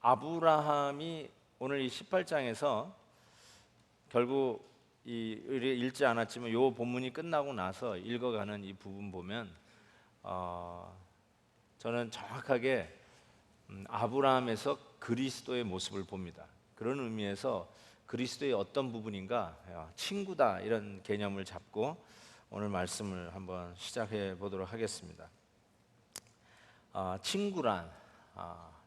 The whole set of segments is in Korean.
아브라함이 오늘 이 18장에서 결국 읽지 않았지만 이 본문이 끝나고 나서 읽어가는 이 부분 보면 저는 정확하게 아브라함에서 그리스도의 모습을 봅니다. 그런 의미에서 그리스도의 어떤 부분인가, 친구다 이런 개념을 잡고 오늘 말씀을 한번 시작해 보도록 하겠습니다.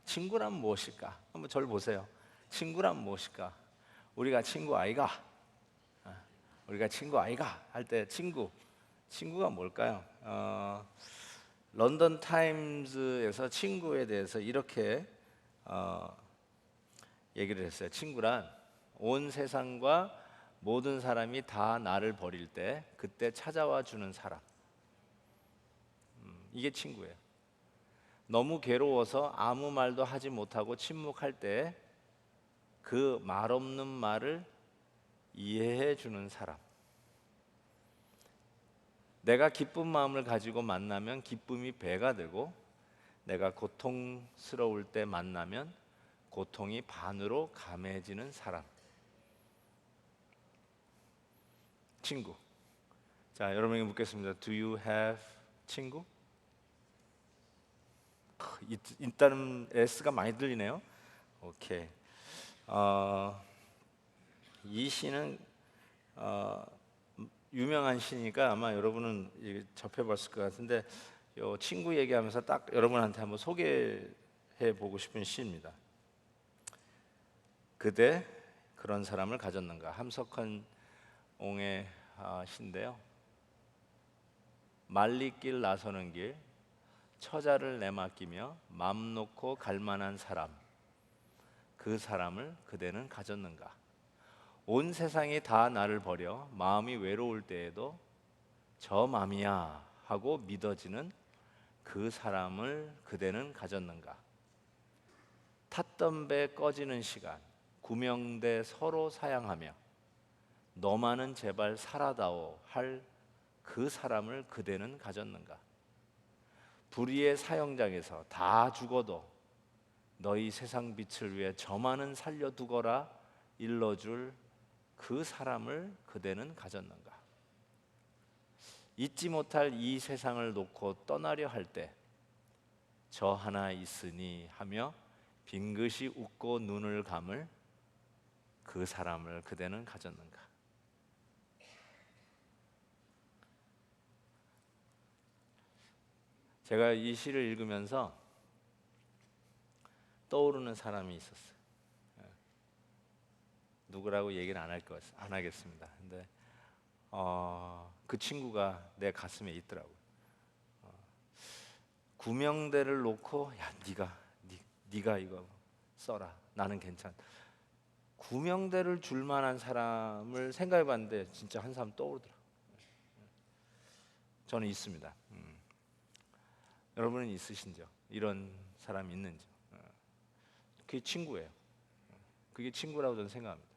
친구란 무엇일까? 한번 저를 보세요. 친구란 무엇일까? 우리가 친구 아이가? 우리가 친구 아이가? 할 때 친구가 뭘까요? 런던 타임즈에서 친구에 대해서 이렇게 얘기를 했어요. 친구란 온 세상과 모든 사람이 다 나를 버릴 때 그때 찾아와 주는 사람. 이게 친구예요. 너무 괴로워서 아무 말도 하지 못하고 침묵할 때 그 말 없는 말을 이해해 주는 사람. 내가 기쁜 마음을 가지고 만나면 기쁨이 배가 되고, 내가 고통스러울 때 만나면 고통이 반으로 감해지는 사람. 친구. 자, 여러분에게 묻겠습니다. Do you have 친구? 일단은 S가 많이 들리네요. 오케이. 이 시는 유명한 시니까 아마 여러분은 접해봤을 것 같은데, 요 친구 얘기하면서 딱 여러분한테 한번 소개해 보고 싶은 시입니다. 그대 그런 사람을 가졌는가? 함석헌 옹의 시인데요. 말리길 나서는 길, 처자를 내맡기며 맘 놓고 갈 만한 사람, 그 사람을 그대는 가졌는가? 온 세상이 다 나를 버려 마음이 외로울 때에도 저 맘이야 하고 믿어지는 그 사람을 그대는 가졌는가? 탔던 배 꺼지는 시간, 구명대 서로 사양하며 너만은 제발 살아다오 할 그 사람을 그대는 가졌는가? 불의의 사형장에서 다 죽어도 너희 세상 빛을 위해 저만은 살려두거라 일러줄 그 사람을 그대는 가졌는가? 잊지 못할 이 세상을 놓고 떠나려 할 때 저 하나 있으니 하며 빙긋이 웃고 눈을 감을 그 사람을 그대는 가졌는가? 제가 이 시를 읽으면서 떠오르는 사람이 있었어요. 누구라고 얘기는 안 하겠습니다. 근데 그 친구가 내 가슴에 있더라고요. 구명대를 놓고 야 네가 이거 써라. 나는 괜찮. 구명대를 줄 만한 사람을 생각해봤는데 진짜 한 사람 떠오르더라고요. 저는 있습니다. 여러분은 있으신죠? 이런 사람이 있는지? 그게 친구예요. 그게 친구라고 저는 생각합니다.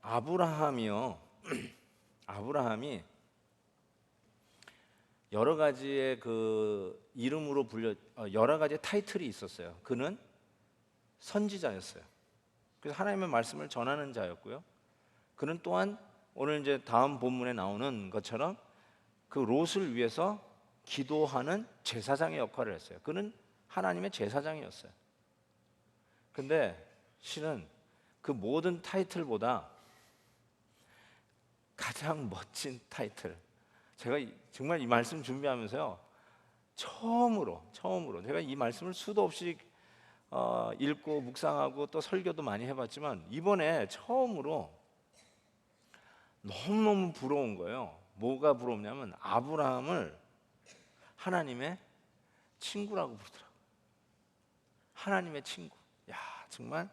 아브라함이요. 아브라함이 여러 가지의 그 이름으로 여러 가지 타이틀이 있었어요. 그는 선지자였어요. 그래서 하나님의 말씀을 전하는 자였고요. 그는 또한 오늘 이제 다음 본문에 나오는 것처럼 그 롯을 위해서 기도하는 제사장의 역할을 했어요. 그는 하나님의 제사장이었어요. 근데 실은 그 모든 타이틀보다 가장 멋진 타이틀, 제가 정말 이 말씀 준비하면서요 처음으로 제가 이 말씀을 수도 없이 읽고 묵상하고 또 설교도 많이 해봤지만 이번에 처음으로 너무너무 부러운 거예요. 뭐가 부럽냐면 아브라함을 하나님의 친구라고 부르더라고요. 하나님의 친구. 야, 정말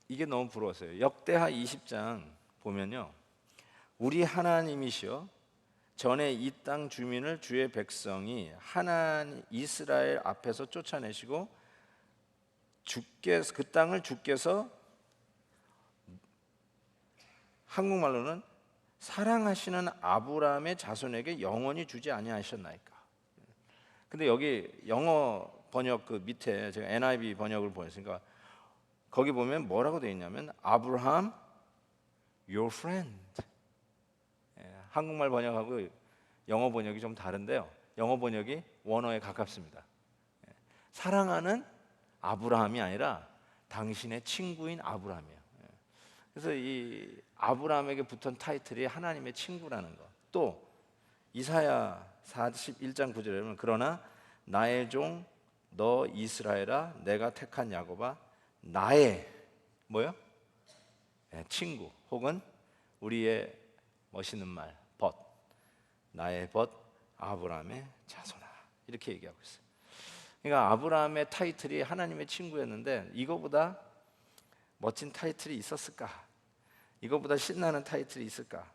이게 너무 부러웠어요. 역대하 20장 보면요, 우리 하나님이시여 전에 이 땅 주민을 주의 백성이 하나님 이스라엘 앞에서 쫓아내시고 그 땅을 주께서 한국말로는 사랑하시는 아브라함의 자손에게 영원히 주지 아니하셨나이까. 근데 여기 영어 번역 그 밑에 제가 NIV 번역을 보냈으니까 거기 보면 뭐라고 되어 있냐면 아브라함 your friend. 한국말 번역하고 영어 번역이 좀 다른데요. 영어 번역이 원어에 가깝습니다. 사랑하는 아브라함이 아니라 당신의 친구인 아브라함이에요. 그래서 이 아브라함에게 붙은 타이틀이 하나님의 친구라는 거. 또 이사야 41장 9절에 보면 그러나 나의 종 너 이스라엘아 내가 택한 야곱아 나의 뭐요? 친구 혹은 우리의 멋있는 말 벗 나의 벗 아브라함의 자손아 이렇게 얘기하고 있어요. 그러니까 아브라함의 타이틀이 하나님의 친구였는데 이거보다 멋진 타이틀이 있었을까? 이거보다 신나는 타이틀이 있을까?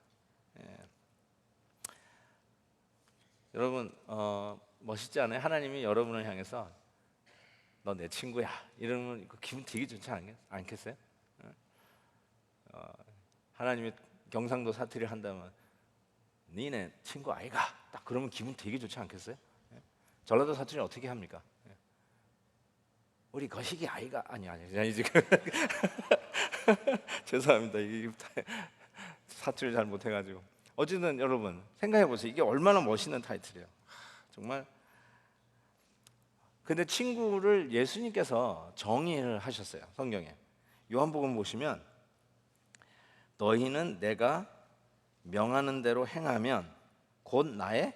여러분 멋있지 않아요? 하나님이 여러분을 향해서 너 내 친구야 이러면 기분 되게 좋지 않겠어요? 하나님이 경상도 사투리를 한다면 니네 친구 아이가 딱 그러면 기분 되게 좋지 않겠어요? 전라도 사투리는 어떻게 합니까? 우리 거시기 아이가 아니 지금 죄송합니다. 이 사투리를 잘 못해가지고 어쨌든 여러분 생각해 보세요. 이게 얼마나 멋있는 타이틀이에요. 정말. 근데 친구를 예수님께서 정의를 하셨어요. 성경에 요한복음 보시면 너희는 내가 명하는 대로 행하면 곧 나의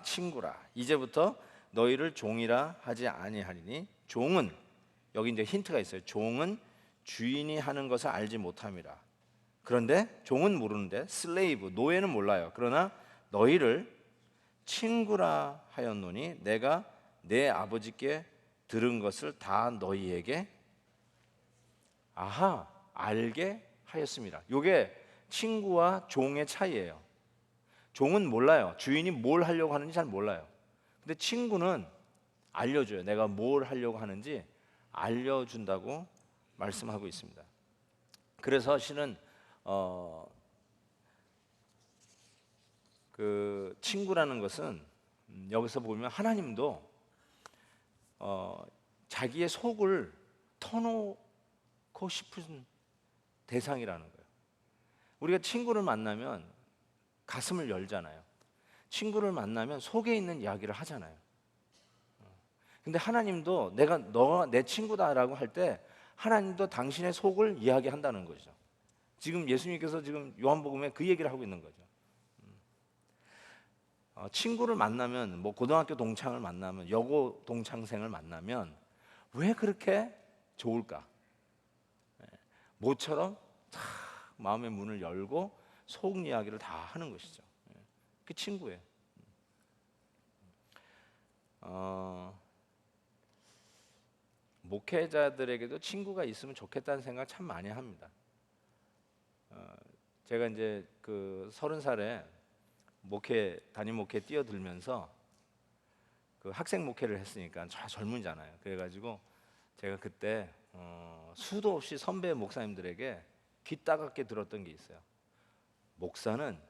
친구라. 이제부터 너희를 종이라 하지 아니하리니 종은 여기 이제 힌트가 있어요. 종은 주인이 하는 것을 알지 못함이라. 그런데 종은 모르는데 슬레이브 노예는 몰라요. 그러나 너희를 친구라 하였노니 내가 내 아버지께 들은 것을 다 너희에게 알게 하였습니다. 이게 친구와 종의 차이예요. 종은 몰라요. 주인이 뭘 하려고 하는지 잘 몰라요. 근데 친구는 알려줘요. 내가 뭘 하려고 하는지 알려준다고 말씀하고 있습니다. 그래서 실은 그 친구라는 것은 여기서 보면 하나님도 자기의 속을 터놓고 싶은 대상이라는 거예요. 우리가 친구를 만나면 가슴을 열잖아요. 친구를 만나면 속에 있는 이야기를 하잖아요. 근데 하나님도 너가 내 친구다라고 할 때 하나님도 당신의 속을 이야기한다는 거죠. 지금 예수님께서 지금 요한복음에 그 얘기를 하고 있는 거죠. 친구를 만나면 뭐 고등학교 동창을 만나면 여고 동창생을 만나면 왜 그렇게 좋을까? 모처럼 탁 마음의 문을 열고 속 이야기를 다 하는 것이죠. 그 친구예요. 목회자들에게도 친구가 있으면 좋겠다는 생각 참 많이 합니다. 제가 이제 그 30살에 담임 목회 뛰어들면서 그 학생 목회를 했으니까 젊은이잖아요. 그래가지고 제가 그때 수도 없이 선배 목사님들에게 귀 따갑게 들었던 게 있어요. 목사는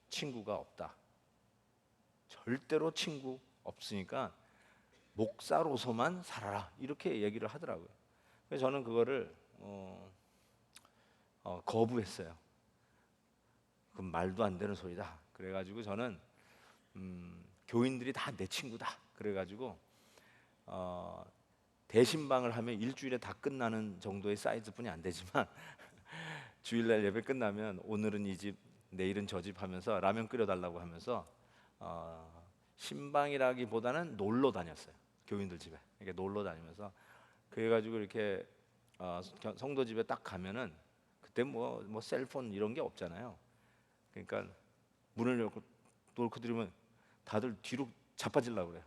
친구가 없다. 절대로 친구 없으니까 목사로서만 살아라 이렇게 얘기를 하더라고요. 그래서 저는 그거를 거부했어요. 그건 말도 안 되는 소리다. 그래가지고 저는 교인들이 다 내 친구다. 그래가지고 대신방을 하면 일주일에 다 끝나는 정도의 사이즈뿐이 안 되지만 주일날 예배 끝나면 오늘은 이 집, 내일은 저 집 하면서 라면 끓여달라고 하면서 신방이라기보다는 놀러 다녔어요. 교인들 집에 이렇게 놀러 다니면서 그래가지고 이렇게 성도 집에 딱 가면은 그때 뭐 셀폰 이런 게 없잖아요. 그러니까 문을 열고 놓고 들으면 다들 뒤로 자빠지려고 그래요.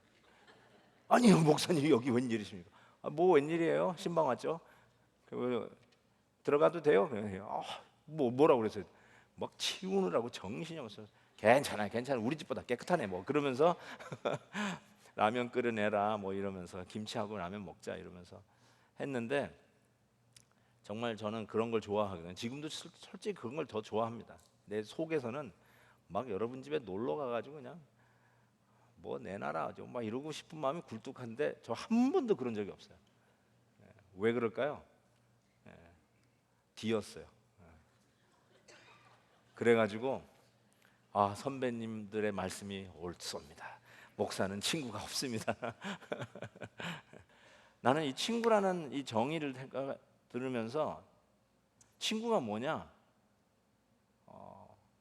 아니요 목사님 여기 웬일이십니까? 뭐 웬일이에요? 신방 왔죠? 들어가도 돼요? 뭐라고 그랬어요? 막 치우느라고 정신이 없어요. 괜찮아 우리 집보다 깨끗하네 뭐 그러면서 라면 끓여내라 뭐 이러면서 김치하고 라면 먹자 이러면서 했는데 정말 저는 그런 걸 좋아하거든요. 지금도 솔직히 그런 걸 더 좋아합니다. 내 속에서는 막 여러분 집에 놀러 가가지고 그냥 뭐 내놔라 좀 막 이러고 싶은 마음이 굴뚝한데 저 한 번도 그런 적이 없어요. 왜 그럴까요? 뒤였어요. 그래가지고 선배님들의 말씀이 옳습니다. 목사는 친구가 없습니다. 나는 이 친구라는 이 정의를 들으면서 친구가 뭐냐?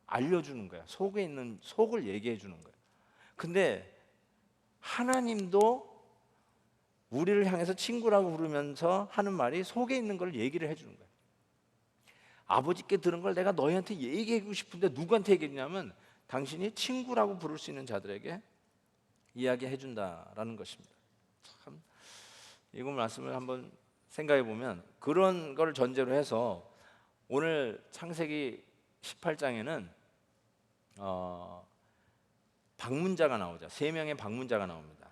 알려주는 거야. 속에 있는 속을 얘기해 주는 거야. 근데 하나님도 우리를 향해서 친구라고 부르면서 하는 말이 속에 있는 걸 얘기를 해주는 거야. 아버지께 들은 걸 내가 너희한테 얘기하고 싶은데 누구한테 얘기했냐면 당신이 친구라고 부를 수 있는 자들에게 이야기해 준다라는 것입니다. 참 이거 말씀을 한번 생각해 보면 그런 걸 전제로 해서 오늘 창세기 18장에는 방문자가 나오죠. 세 명의 방문자가 나옵니다.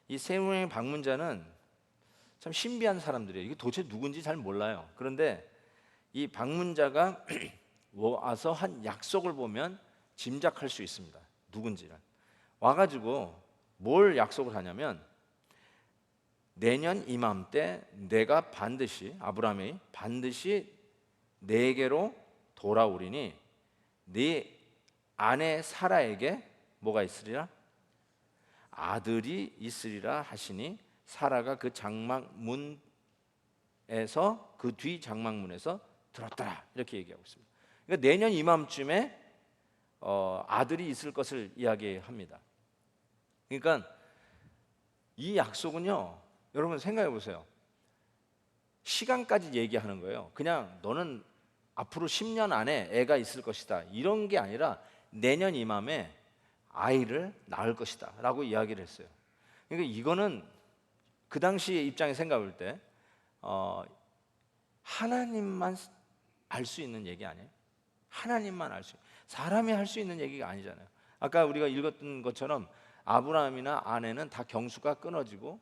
이 세 명의 방문자는 참 신비한 사람들이에요. 이게 도대체 누군지 잘 몰라요. 그런데 이 방문자가 와서 한 약속을 보면 짐작할 수 있습니다. 누군지를. 와가지고 뭘 약속을 하냐면 내년 이맘때 내가 반드시 아브라함이 반드시 내게로 돌아오리니 네 아내 사라에게 뭐가 있으리라? 아들이 있으리라 하시니 사라가 그 장막문에서 그 뒤 장막문에서 들었더라 이렇게 얘기하고 있습니다. 그러니까 내년 이맘쯤에 아들이 있을 것을 이야기합니다. 그러니까 이 약속은요, 여러분 생각해 보세요. 시간까지 얘기하는 거예요. 그냥 너는 앞으로 10년 안에 애가 있을 것이다 이런 게 아니라 내년 이맘에 아이를 낳을 것이다 라고 이야기를 했어요. 그러니까 이거는 그 당시의 입장에 생각할 때 하나님만 알 수 있는 얘기 아니에요? 하나님만 알 수 있는, 사람이 할 수 있는 얘기가 아니잖아요. 아까 우리가 읽었던 것처럼 아브라함이나 아내는 다 경수가 끊어지고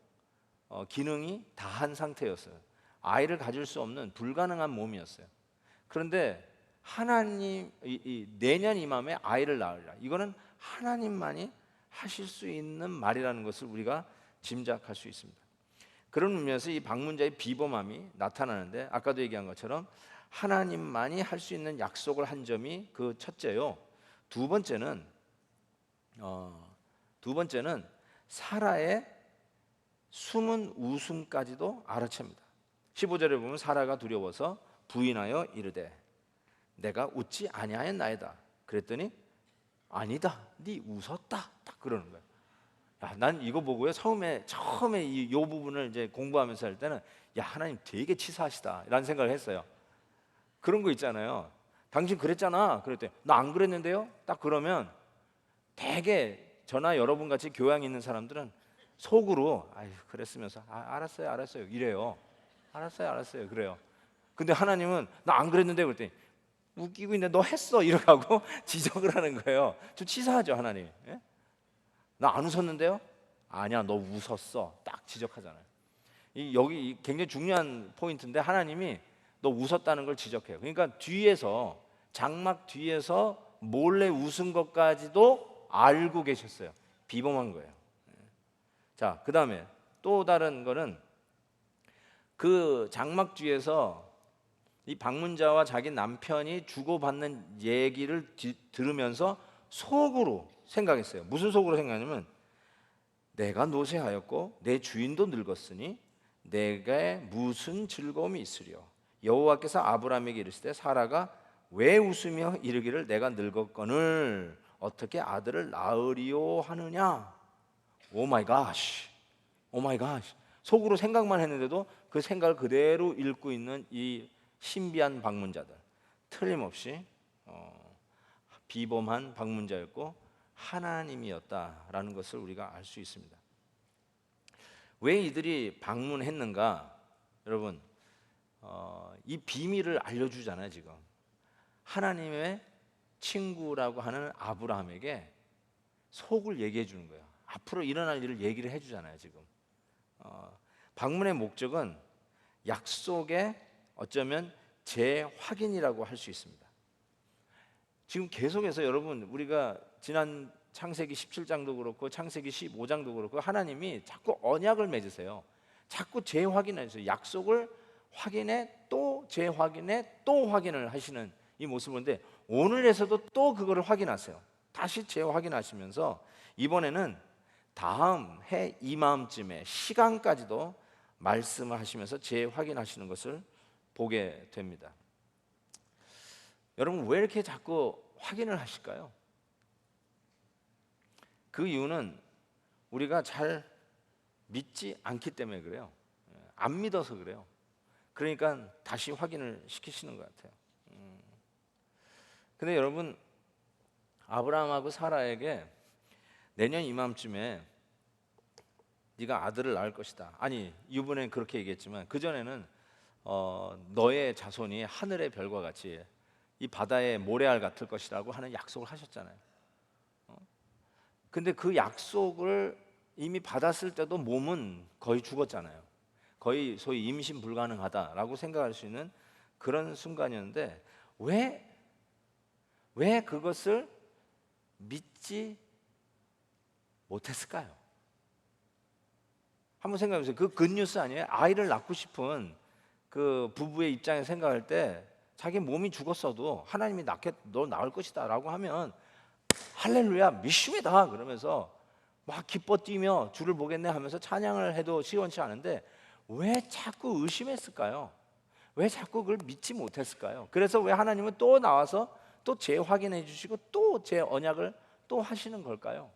기능이 다한 상태였어요. 아이를 가질 수 없는 불가능한 몸이었어요. 그런데 하나님 내년 이맘에 아이를 낳으리라. 이거는 하나님만이 하실 수 있는 말이라는 것을 우리가 짐작할 수 있습니다. 그런 의미에서 이 방문자의 비범함이 나타나는데 아까도 얘기한 것처럼 하나님만이 할 수 있는 약속을 한 점이 그 첫째요. 두 번째는 사라의 숨은 웃음까지도 알아챕니다. 15절에 보면 사라가 두려워서 부인하여 이르되 내가 웃지 아니하였나이다. 그랬더니 아니다, 네 웃었다. 딱 그러는 거예요. 난 이거 보고요. 처음에 이 부분을 이제 공부하면서 할 때는 하나님 되게 치사하시다 이런 생각을 했어요. 그런 거 있잖아요. 당신 그랬잖아. 그랬더니 나 안 그랬는데요. 딱 그러면 되게 저나 여러분 같이 교양 있는 사람들은 속으로 그랬으면서 알았어요 이래요. 알았어요 그래요. 근데 하나님은 나 안 그랬는데 그랬더니 웃기고 있는데 너 했어 이렇게 하고 지적을 하는 거예요. 좀 치사하죠 하나님. 예? 나 안 웃었는데요? 아니야 너 웃었어. 딱 지적하잖아요. 여기 굉장히 중요한 포인트인데 하나님이 너 웃었다는 걸 지적해요. 그러니까 뒤에서 장막 뒤에서 몰래 웃은 것까지도 알고 계셨어요. 비범한 거예요. 자, 그 다음에 또 다른 거는 그 장막 뒤에서 이 방문자와 자기 남편이 주고받는 얘기를 들으면서 속으로 생각했어요. 무슨 속으로 생각하냐면 내가 노쇠하였고 내 주인도 늙었으니 내게 무슨 즐거움이 있으리요. 여호와께서 아브라함에게 이르시되 사라가 왜 웃으며 이르기를 내가 늙었거늘 어떻게 아들을 낳으리요 하느냐. 오 마이 갓. 속으로 생각만 했는데도 그 생각을 그대로 읽고 있는 이 신비한 방문자들, 틀림없이 비범한 방문자였고 하나님이었다라는 것을 우리가 알 수 있습니다. 왜 이들이 방문했는가? 여러분, 이 비밀을 알려주잖아요. 지금 하나님의 친구라고 하는 아브라함에게 속을 얘기해 주는 거예요. 앞으로 일어날 일을 얘기를 해주잖아요. 지금 방문의 목적은 약속의 어쩌면 재확인이라고 할 수 있습니다. 지금 계속해서 여러분 우리가 지난 창세기 17장도 그렇고 창세기 15장도 그렇고 하나님이 자꾸 언약을 맺으세요. 자꾸 재확인하세요. 약속을 확인해 또 재확인해 또 확인을 하시는 이 모습을 보는데 오늘에서도 또 그거를 확인하세요. 다시 재확인하시면서 이번에는 다음 해 이맘쯤에 시간까지도 말씀을 하시면서 재확인하시는 것을 보게 됩니다. 여러분 왜 이렇게 자꾸 확인을 하실까요? 그 이유는 우리가 잘 믿지 않기 때문에 그래요. 안 믿어서 그래요. 그러니까 다시 확인을 시키시는 것 같아요. 근데 여러분 아브라함하고 사라에게 내년 이맘쯤에 네가 아들을 낳을 것이다. 아니 이번엔 그렇게 얘기했지만 그 전에는 너의 자손이 하늘의 별과 같이 이 바다의 모래알 같을 것이라고 하는 약속을 하셨잖아요. 근데 그 약속을 이미 받았을 때도 몸은 거의 죽었잖아요. 거의 소위 임신 불가능하다라고 생각할 수 있는 그런 순간이었는데 왜 그것을 믿지 못했을까요? 한번 생각해 보세요. 그 굿뉴스 아니에요? 아이를 낳고 싶은 그 부부의 입장에서 생각할 때 자기 몸이 죽었어도 하나님이 너 낳을 것이다 라고 하면 할렐루야 믿습니다 그러면서 막 기뻐 뛰며 주를 보겠네 하면서 찬양을 해도 시원치 않은데 왜 자꾸 의심했을까요? 왜 자꾸 그걸 믿지 못했을까요? 그래서 왜 하나님은 또 나와서 또 재확인해 주시고 또 제 언약을 또 하시는 걸까요?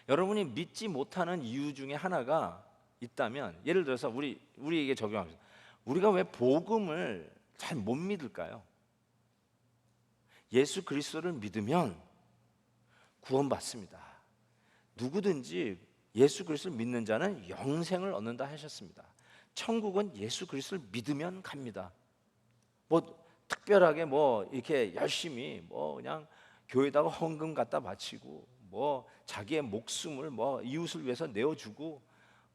여러분이 믿지 못하는 이유 중에 하나가 있다면 예를 들어서 우리에게 적용합니다. 우리가 왜 복음을 잘 못 믿을까요? 예수 그리스도를 믿으면 구원받습니다. 누구든지 예수 그리스도를 믿는 자는 영생을 얻는다 하셨습니다. 천국은 예수 그리스도를 믿으면 갑니다. 뭐 특별하게 뭐 이렇게 열심히 뭐 그냥 교회에다가 헌금 갖다 바치고 뭐 자기의 목숨을 뭐 이웃을 위해서 내어주고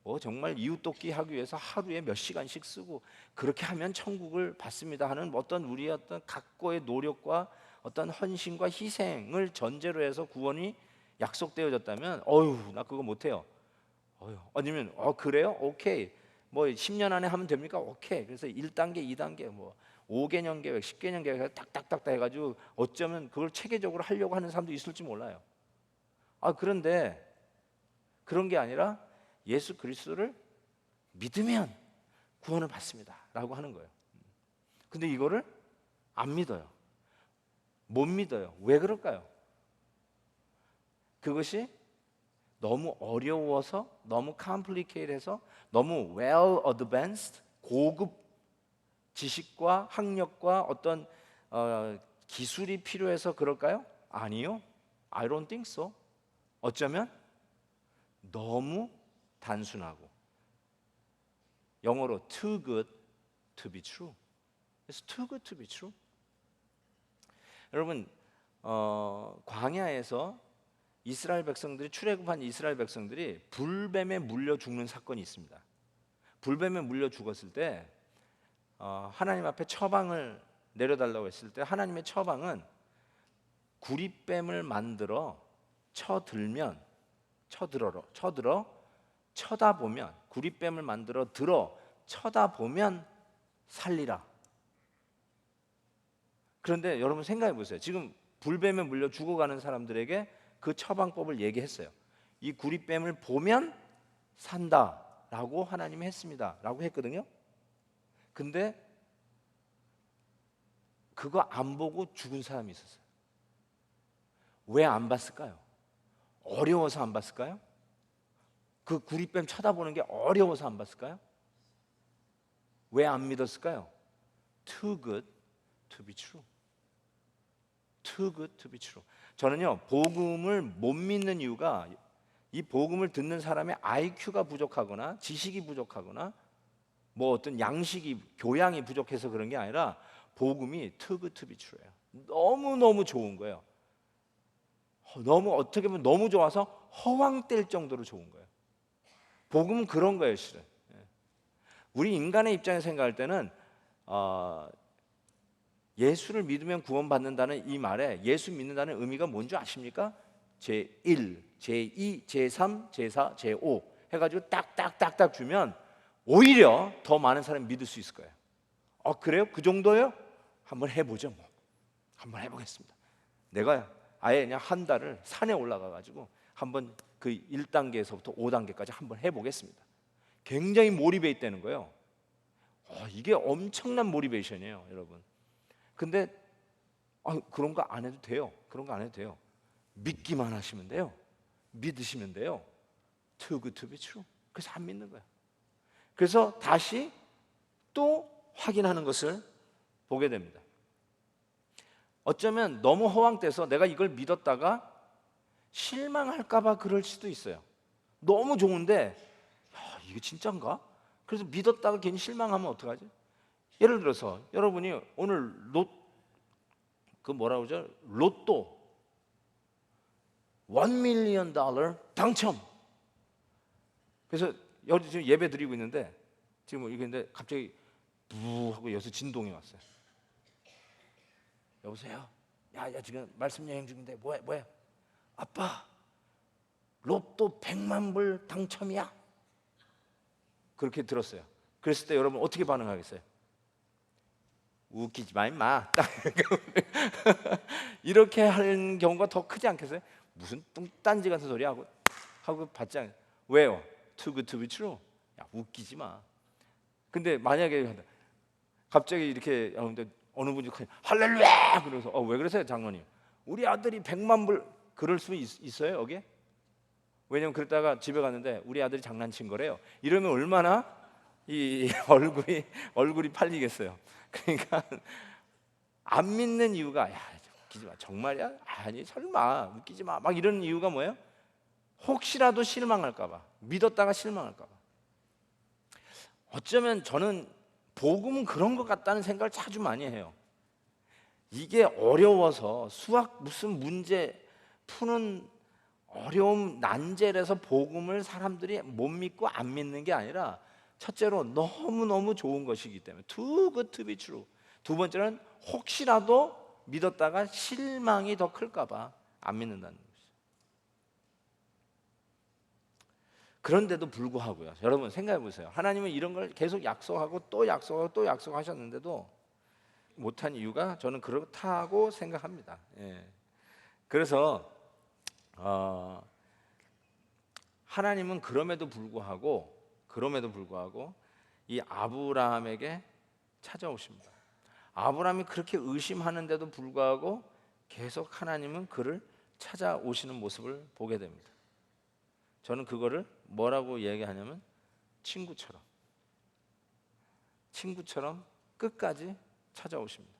뭐 정말 이웃 돕기 하기 위해서 하루에 몇 시간씩 쓰고 그렇게 하면 천국을 받습니다 하는 어떤 우리의 어떤 각고의 노력과 어떤 헌신과 희생을 전제로 해서 구원이 약속되어졌다면 어휴 나 그거 못해요. 아니면 그래요? 오케이 뭐 10년 안에 하면 됩니까? 오케이. 그래서 1단계 2단계 뭐 5개년 계획 10개년 계획 탁탁탁 해가지고 어쩌면 그걸 체계적으로 하려고 하는 사람도 있을지 몰라요. 그런데 그런 게 아니라 예수 그리스도를 믿으면 구원을 받습니다 라고 하는 거예요. 근데 이거를 안 믿어요. 못 믿어요. 왜 그럴까요? 그것이 너무 어려워서 너무 컴플리케이트해서 너무 well advanced 고급 지식과 학력과 어떤 기술이 필요해서 그럴까요? 아니요. I don't think so. 어쩌면 너무 단순하고 영어로 too good to be true. It's too good to be true. 여러분 광야에서 이스라엘 백성들이 출애굽한 이스라엘 백성들이 불뱀에 물려 죽는 사건이 있습니다. 불뱀에 물려 죽었을 때 하나님 앞에 처방을 내려달라고 했을 때 하나님의 처방은 구릿뱀을 만들어 쳐들어 쳐다보면 구릿뱀을 만들어 쳐다보면 살리라. 그런데 여러분 생각해 보세요. 지금 불뱀에 물려 죽어가는 사람들에게 그 처방법을 얘기했어요. 이 구릿뱀을 보면 산다라고 하나님이 했습니다라고 했거든요. 근데 그거 안 보고 죽은 사람이 있었어요. 왜 안 봤을까요? 어려워서 안 봤을까요? 그 구릿뱀 쳐다보는 게 어려워서 안 봤을까요? 왜 안 믿었을까요? Too good to be true. Too good to be true. 저는요 복음을 못 믿는 이유가 이 복음을 듣는 사람의 IQ가 부족하거나 지식이 부족하거나 뭐 어떤 양식이 교양이 부족해서 그런 게 아니라 복음이 too good to be true예요. 너무 좋은 거예요. 너무 어떻게 보면 너무 좋아서 허황될 정도로 좋은 거예요. 복음은 그런 거예요, 실은. 우리 인간의 입장에서 생각할 때는 예수를 믿으면 구원받는다는 이 말에 예수 믿는다는 의미가 뭔지 아십니까? 제1, 제2, 제3, 제4, 제5 해가지고 딱딱딱딱 주면 오히려 더 많은 사람이 믿을 수 있을 거예요. 그래요? 그 정도요? 한번 해보죠. 뭐 한번 해보겠습니다. 내가 아예 그냥 한 달을 산에 올라가가지고 한번 그 1단계에서부터 5단계까지 한번 해보겠습니다. 굉장히 몰입해 있다는 거예요. 이게 엄청난 모티베이션이에요, 여러분. 근데 그런 거 안 해도 돼요. 그런 거 안 해도 돼요. 믿기만 하시면 돼요. 믿으시면 돼요. Too good to be true. 그래서 안 믿는 거예요. 그래서 다시 또 확인하는 것을 보게 됩니다. 어쩌면 너무 허황돼서 내가 이걸 믿었다가 실망할까 봐 그럴 수도 있어요. 너무 좋은데 이게 진짠가? 그래서 믿었다가 괜히 실망하면 어떡하지? 예를 들어서 여러분이 오늘 로또 $1 million 당첨. 그래서 여기 지금 예배 드리고 있는데 지금 이게 있는데 갑자기 부 하고 여기서 진동이 왔어요. 여보세요? 야 지금 말씀 여행 중인데 뭐야? 아빠 로또 100만 불 당첨이야. 그렇게 들었어요. 그랬을 때 여러분 어떻게 반응하겠어요? 웃기지 마 임마. 이렇게 하는 경우가 더 크지 않겠어요? 무슨 뚱딴지 같은 소리 하고 받지 않아요. 왜요? Too good to be true. 야 웃기지 마. 근데 만약에 갑자기 이렇게 여러분들 어느 분이 할렐루야 그러면서 왜 그러세요 장로님? 우리 아들이 100만 불 그럴 수 있어요 여기? 왜냐면 그랬다가 집에 갔는데 우리 아들이 장난친 거래요. 이러면 얼마나 이 얼굴이 팔리겠어요. 그러니까 안 믿는 이유가 웃기지 마 정말이야? 아니 설마 웃기지 마 막 이런 이유가 뭐예요? 혹시라도 실망할까 봐, 믿었다가 실망할까 봐. 어쩌면 저는 복음은 그런 것 같다는 생각을 자주 많이 해요. 이게 어려워서 수학 무슨 문제 푸는 어려움 난제라서 복음을 사람들이 못 믿고 안 믿는 게 아니라 첫째로 너무너무 좋은 것이기 때문에 Too good to be true. 두 번째는 혹시라도 믿었다가 실망이 더 클까 봐 안 믿는다는 거죠. 그런데도 불구하고요. 여러분 생각해 보세요. 하나님은 이런 걸 계속 약속하고 또 약속하고 또 약속하셨는데도 못한 이유가 저는 그렇다고 생각합니다. 그래서 하나님은 그럼에도 불구하고 이 아브라함에게 찾아오십니다. 아브라함이 그렇게 의심하는데도 불구하고 계속 하나님은 그를 찾아오시는 모습을 보게 됩니다. 저는 그거를 뭐라고 얘기하냐면 친구처럼 끝까지 찾아오십니다.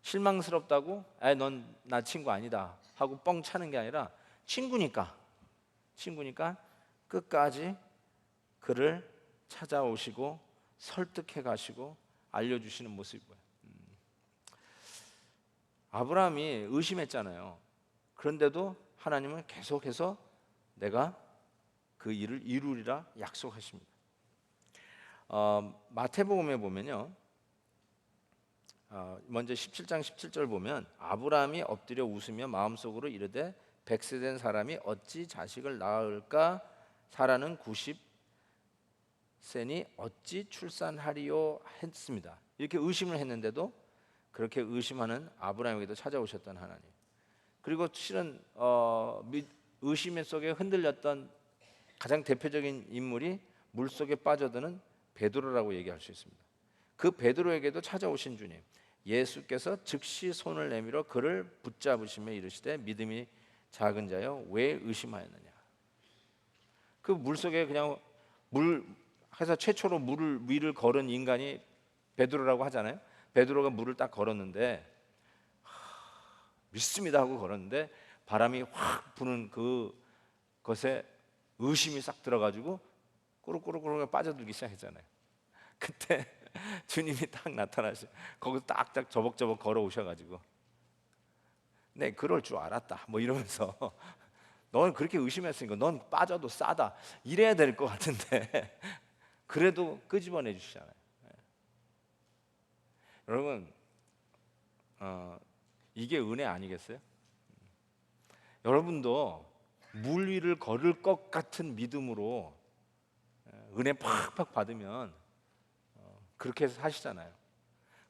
실망스럽다고 넌 나 친구 아니다 하고 뻥 차는 게 아니라 친구니까 끝까지 그를 찾아오시고 설득해 가시고 알려주시는 모습이 보여요. 아브라함이 의심했잖아요. 그런데도 하나님은 계속해서 내가 그 일을 이루리라 약속하십니다. 마태복음에 보면요, 먼저 17장 17절 보면 아브라함이 엎드려 웃으며 마음속으로 이르되 100세 된 사람이 어찌 자식을 낳을까? 사라는 90세니 어찌 출산하리요? 했습니다. 이렇게 의심을 했는데도 그렇게 의심하는 아브라함에게도 찾아오셨던 하나님. 그리고 실은 의심 속에 흔들렸던 가장 대표적인 인물이 물속에 빠져드는 베드로라고 얘기할 수 있습니다. 그 베드로에게도 찾아오신 주님, 예수께서 즉시 손을 내밀어 그를 붙잡으시며 이르시되 믿음이 작은 자여 왜 의심하였느냐. 그 물속에 그냥 해서 최초로 물 위를 걸은 인간이 베드로라고 하잖아요. 베드로가 물을 딱 걸었는데 믿습니다 하고 걸었는데 바람이 확 부는 그것에 의심이 싹 들어가지고 꾸룩꾸룩꾸룩 빠져들기 시작했잖아요. 그때 주님이 딱 나타나셔. 거기서 딱딱 저벅저벅 걸어오셔가지고 네 그럴 줄 알았다 뭐 이러면서 넌 그렇게 의심했으니까 넌 빠져도 싸다 이래야 될 것 같은데 그래도 끄집어내 주시잖아요. 여러분 이게 은혜 아니겠어요? 여러분도 물 위를 걸을 것 같은 믿음으로 은혜 팍팍 받으면 그렇게 해서 사시잖아요.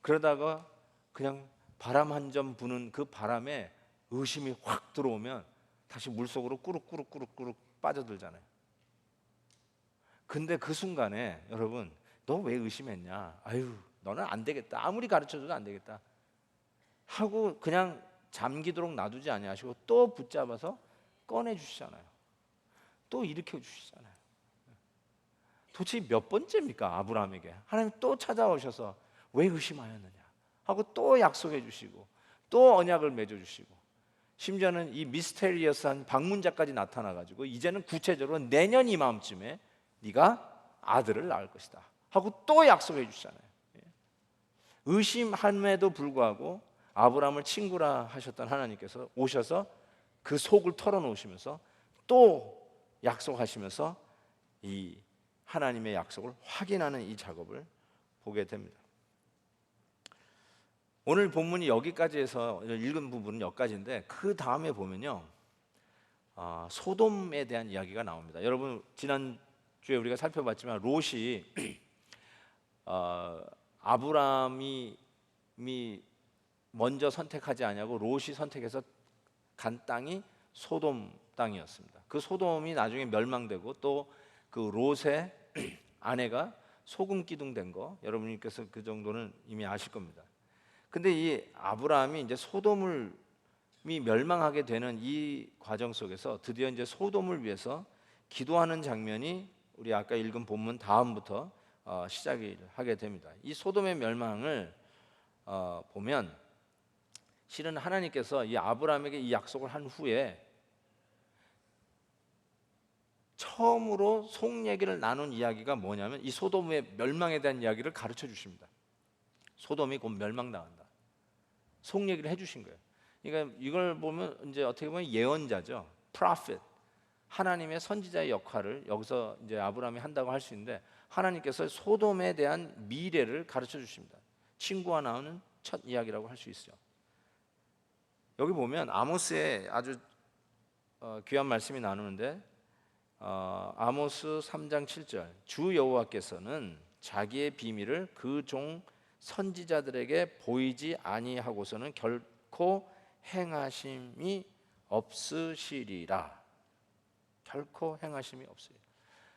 그러다가 그냥 바람 한 점 부는 그 바람에 의심이 확 들어오면 다시 물속으로 꾸룩꾸룩꾸룩꾸룩 빠져들잖아요. 근데 그 순간에 여러분, 너 왜 의심했냐? 아유, 너는 안 되겠다. 아무리 가르쳐줘도 안 되겠다 하고 그냥 잠기도록 놔두지 아니하시고 또 붙잡아서 꺼내 주시잖아요. 또 일으켜 주시잖아요. 도대체 몇 번째입니까? 아브라함에게 하나님 또 찾아오셔서 왜 의심하였느냐 하고 또 약속해 주시고 또 언약을 맺어 주시고, 심지어는 이 미스테리어스한 방문자까지 나타나 가지고 이제는 구체적으로 내년 이맘쯤에 네가 아들을 낳을 것이다 하고 또 약속해 주시잖아요. 의심함에도 불구하고 아브라함을 친구라 하셨던 하나님께서 오셔서 그 속을 털어놓으시면서 또 약속하시면서 이 하나님의 약속을 확인하는 이 작업을 보게 됩니다. 오늘 본문이 여기까지 해서 읽은 부분은 여기까지인데, 그 다음에 보면요, 소돔에 대한 이야기가 나옵니다. 여러분, 지난주에 우리가 살펴봤지만 롯이 아브라함이 먼저 선택하지 않냐고 롯이 선택해서 간 땅이 소돔 땅이었습니다. 그 소돔이 나중에 멸망되고 또 그 롯의 아내가 소금 기둥 된 거, 여러분께서 그 정도는 이미 아실 겁니다. 근데 이 아브라함이 이제 소돔이 멸망하게 되는 이 과정 속에서 드디어 이제 소돔을 위해서 기도하는 장면이 우리 아까 읽은 본문 다음부터 시작을 하게 됩니다. 이 소돔의 멸망을 보면 실은 하나님께서 이 아브라함에게 이 약속을 한 후에 처음으로 속 얘기를 나눈 이야기가 뭐냐면 이 소돔의 멸망에 대한 이야기를 가르쳐 주십니다. 소돔이 곧 멸망당한다. 속 얘기를 해주신 거예요. 그러니까 이걸 보면 이제 어떻게 보면 예언자죠. 프로핏. 하나님의 선지자의 역할을 여기서 이제 아브라함이 한다고 할 수 있는데, 하나님께서 소돔에 대한 미래를 가르쳐 주십니다. 친구와 나오는 첫 이야기라고 할 수 있어요. 여기 보면 아모스의 아주 귀한 말씀이 나누는데, 아모스 3장 7절, 주 여호와께서는 자기의 비밀을 그 종 선지자들에게 보이지 아니하고서는 결코 행하심이 없으시리라. 결코 행하심이 없으리라.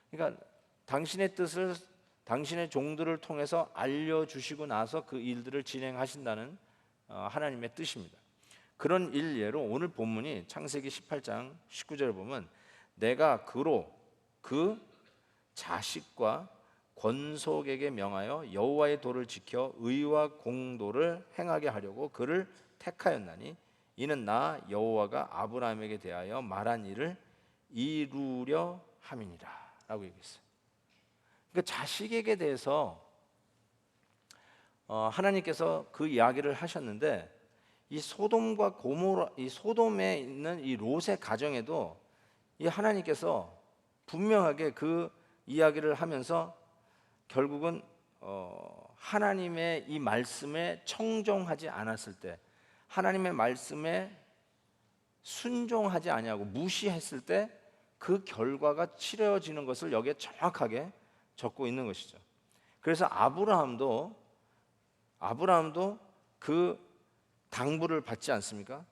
그러니까 당신의 뜻을 당신의 종들을 통해서 알려주시고 나서 그 일들을 진행하신다는 하나님의 뜻입니다. 그런 일례로 오늘 본문이 창세기 18장 19절을 보면 내가 그로 그 자식과 권속에게 명하여 여호와의 도를 지켜 의와 공도를 행하게 하려고 그를 택하였나니 이는 나 여호와가 아브라함에게 대하여 말한 일을 이루려 함이니라 라고 얘기했어요. 그러니까 자식에게 대해서 하나님께서 그 이야기를 하셨는데, 이 소돔과 고모라, 이 소돔에 있는 이 롯의 가정에도 이 하나님께서 분명하게 그 이야기를 하면서 결국은 하나님의 이 말씀에 청종하지 않았을 때, 하나님의 말씀에 순종하지 아니하고 무시했을 때 그 결과가 치러지는 것을 여기에 정확하게 적고 있는 것이죠. 그래서 아브라함도 그 당부를 받지 않습니까?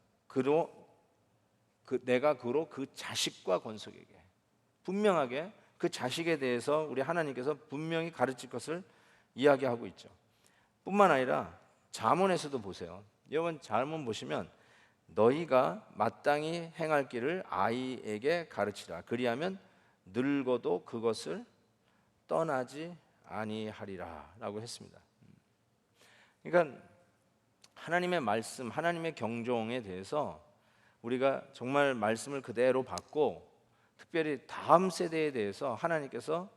내가 그로 그 자식과 권속에게, 분명하게 그 자식에 대해서 우리 하나님께서 분명히 가르칠 것을 이야기하고 있죠. 뿐만 아니라 잠언에서도 보세요. 여러분 잠언 보시면 너희가 마땅히 행할 길을 아이에게 가르치라. 그리하면 늙어도 그것을 떠나지 아니하리라 라고 했습니다. 그러니까 하나님의 말씀, 하나님의 경종에 대해서 우리가 정말 말씀을 그대로 받고, 특별히 다음 세대에 대해서 하나님께서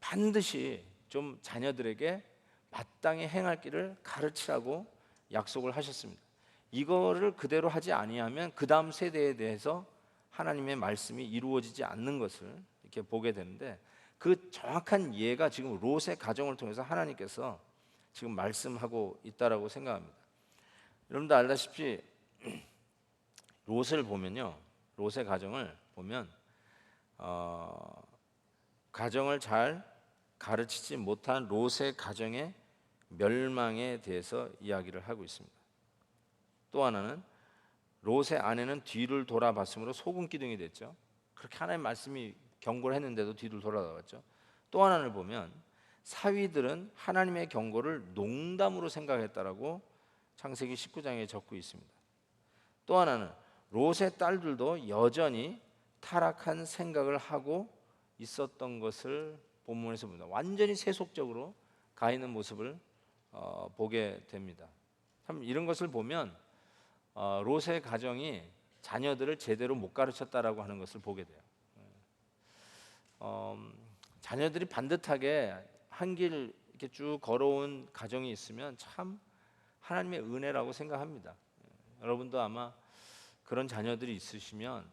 반드시 좀 자녀들에게 마땅히 행할 길을 가르치라고 약속을 하셨습니다. 이거를 그대로 하지 아니하면 그 다음 세대에 대해서 하나님의 말씀이 이루어지지 않는 것을 이렇게 보게 되는데, 그 정확한 예가 지금 롯의 가정을 통해서 하나님께서 지금 말씀하고 있다라고 생각합니다. 여러분도 알다시피 롯을 보면요, 롯의 가정을 보면 가정을 잘 가르치지 못한 롯의 가정의 멸망에 대해서 이야기를 하고 있습니다. 또 하나는 롯의 아내는 뒤를 돌아봤으므로 소금 기둥이 됐죠. 그렇게 하나님 말씀이 경고를 했는데도 뒤를 돌아봤죠. 또 하나를 보면 사위들은 하나님의 경고를 농담으로 생각했다라고 창세기 19장에 적고 있습니다. 또 하나는 롯의 딸들도 여전히 타락한 생각을 하고 있었던 것을 본문에서 봅니다. 완전히 세속적으로 가 있는 모습을 보게 됩니다. 참 이런 것을 보면 롯의 가정이 자녀들을 제대로 못 가르쳤다라고 하는 것을 보게 돼요. 자녀들이 반듯하게 한 길 이렇게 쭉 걸어온 가정이 있으면 참 하나님의 은혜라고 생각합니다. 여러분도 아마 그런 자녀들이 있으시면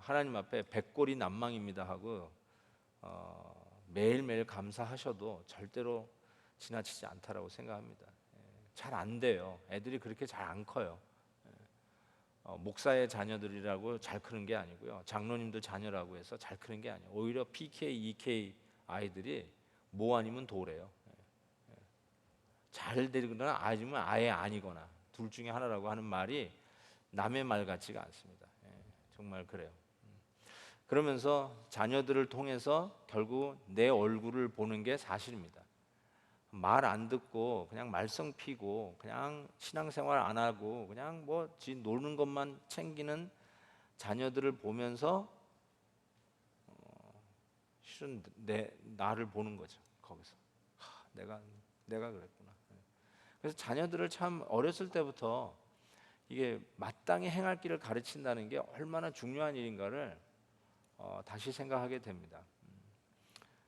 하나님 앞에 백골이 난망입니다 하고 매일매일 감사하셔도 절대로 지나치지 않다라고 생각합니다. 잘 안 돼요. 애들이 그렇게 잘 안 커요. 목사의 자녀들이라고 잘 크는 게 아니고요. 장로님들 자녀라고 해서 잘 크는 게 아니에요. 오히려 PK, EK 아이들이 뭐 아니면 도래요. 잘 되거나 아니면 아예 아니거나 둘 중에 하나라고 하는 말이 남의 말 같지가 않습니다. 정말 그래요. 그러면서 자녀들을 통해서 결국 내 얼굴을 보는 게 사실입니다. 말 안 듣고 그냥 말썽 피고 그냥 신앙생활 안 하고 그냥 뭐 지 노는 것만 챙기는 자녀들을 보면서 실은 나를 보는 거죠. 거기서 내가 그랬구나. 그래서 자녀들을 참 어렸을 때부터 이게 마땅히 행할 길을 가르친다는 게 얼마나 중요한 일인가를 다시 생각하게 됩니다.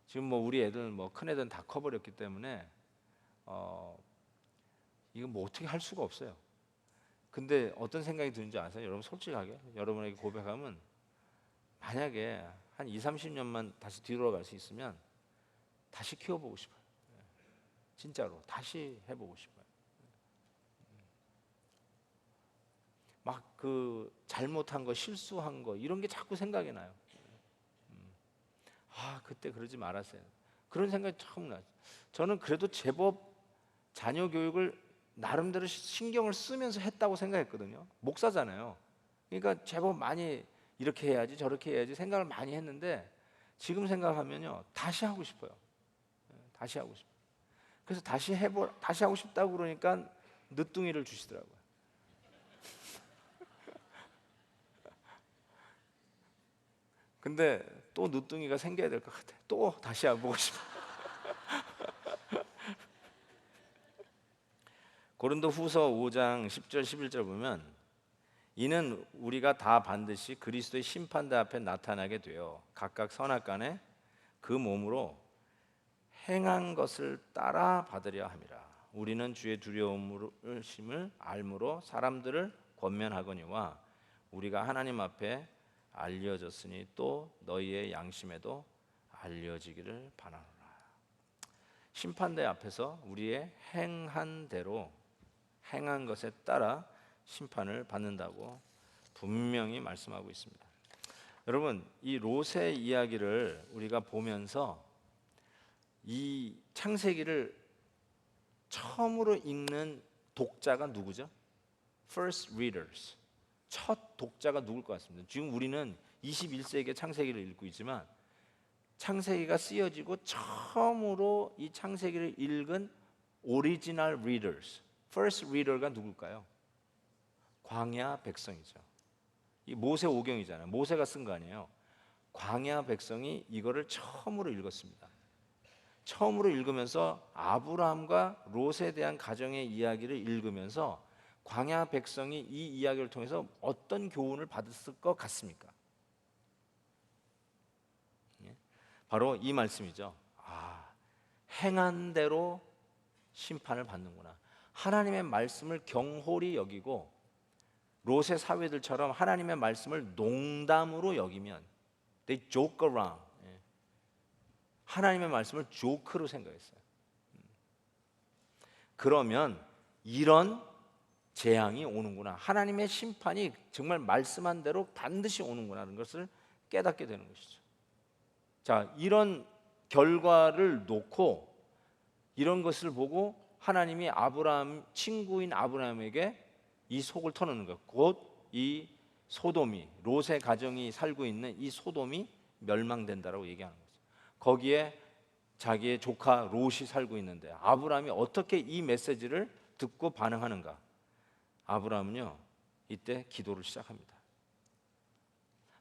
지금 뭐 우리 애들 뭐 큰 애들은 다 커버렸기 때문에 이거 뭐 어떻게 할 수가 없어요. 근데 어떤 생각이 드는지 아세요? 여러분 솔직하게 여러분에게 고백하면 만약에 한 2, 30년만 다시 뒤돌아갈 수 있으면 다시 키워보고 싶어요. 진짜로 다시 해보고 싶어요. 막 그 잘못한 거, 실수한 거 이런 게 자꾸 생각이 나요. 그때 그러지 말았어요. 그런 생각이 처음 나요. 저는 그래도 제법 자녀 교육을 나름대로 신경을 쓰면서 했다고 생각했거든요. 목사잖아요. 그러니까 제법 많이 이렇게 해야지 저렇게 해야지 생각을 많이 했는데 지금 생각하면요 다시 하고 싶어요. 다시 하고 싶어요. 그래서 다시 하고 싶다고 그러니까 늦둥이를 주시더라고요. 근데 또 늦둥이가 생겨야 될 것 같아. 또 다시 해보고 싶어. 고린도후서 5장 10절 11절 보면 이는 우리가 다 반드시 그리스도의 심판대 앞에 나타나게 되어 각각 선악간에 그 몸으로 행한 것을 따라 받으려 함이라. 우리는 주의 두려움을 알므로 사람들을 권면하거니와 우리가 하나님 앞에 알려졌으니 또 너희의 양심에도 알려지기를 바라노라. 심판대 앞에서 우리의 행한 대로 행한 것에 따라 심판을 받는다고 분명히 말씀하고 있습니다. 여러분, 이 롯의 이야기를 우리가 보면서 이 창세기를 처음으로 읽는 독자가 누구죠? First readers. 첫 독자가 누굴 것 같습니다. 지금 우리는 21세기의 창세기를 읽고 있지만 창세기가 쓰여지고 처음으로 이 창세기를 읽은 오리지널 리더스, first reader가 누굴까요? 광야 백성이죠. 이 모세 오경이잖아요. 모세가 쓴 거 아니에요. 광야 백성이 이거를 처음으로 읽었습니다. 처음으로 읽으면서 아브라함과 롯에 대한 가정의 이야기를 읽으면서 광야 백성이 이 이야기를 통해서 어떤 교훈을 받았을 것 같습니까? 바로 이 말씀이죠. 행한 대로 심판을 받는구나. 하나님의 말씀을 경홀히 여기고 롯의 사위들처럼 하나님의 말씀을 농담으로 여기면 they joke around. 하나님의 말씀을 조크로 생각했어요. 그러면 이런 재앙이 오는구나. 하나님의 심판이 정말 말씀한 대로 반드시 오는구나라는 것을 깨닫게 되는 것이죠. 자, 이런 결과를 놓고 이런 것을 보고 하나님이 아브라함 친구인 아브라함에게 이 속을 터놓는 것, 곧 이 소돔이, 롯의 가정이 살고 있는 이 소돔이 멸망된다라고 얘기하는 거죠. 거기에 자기의 조카 롯이 살고 있는데 아브라함이 어떻게 이 메시지를 듣고 반응하는가? 아브라함은요, 이때 기도를 시작합니다.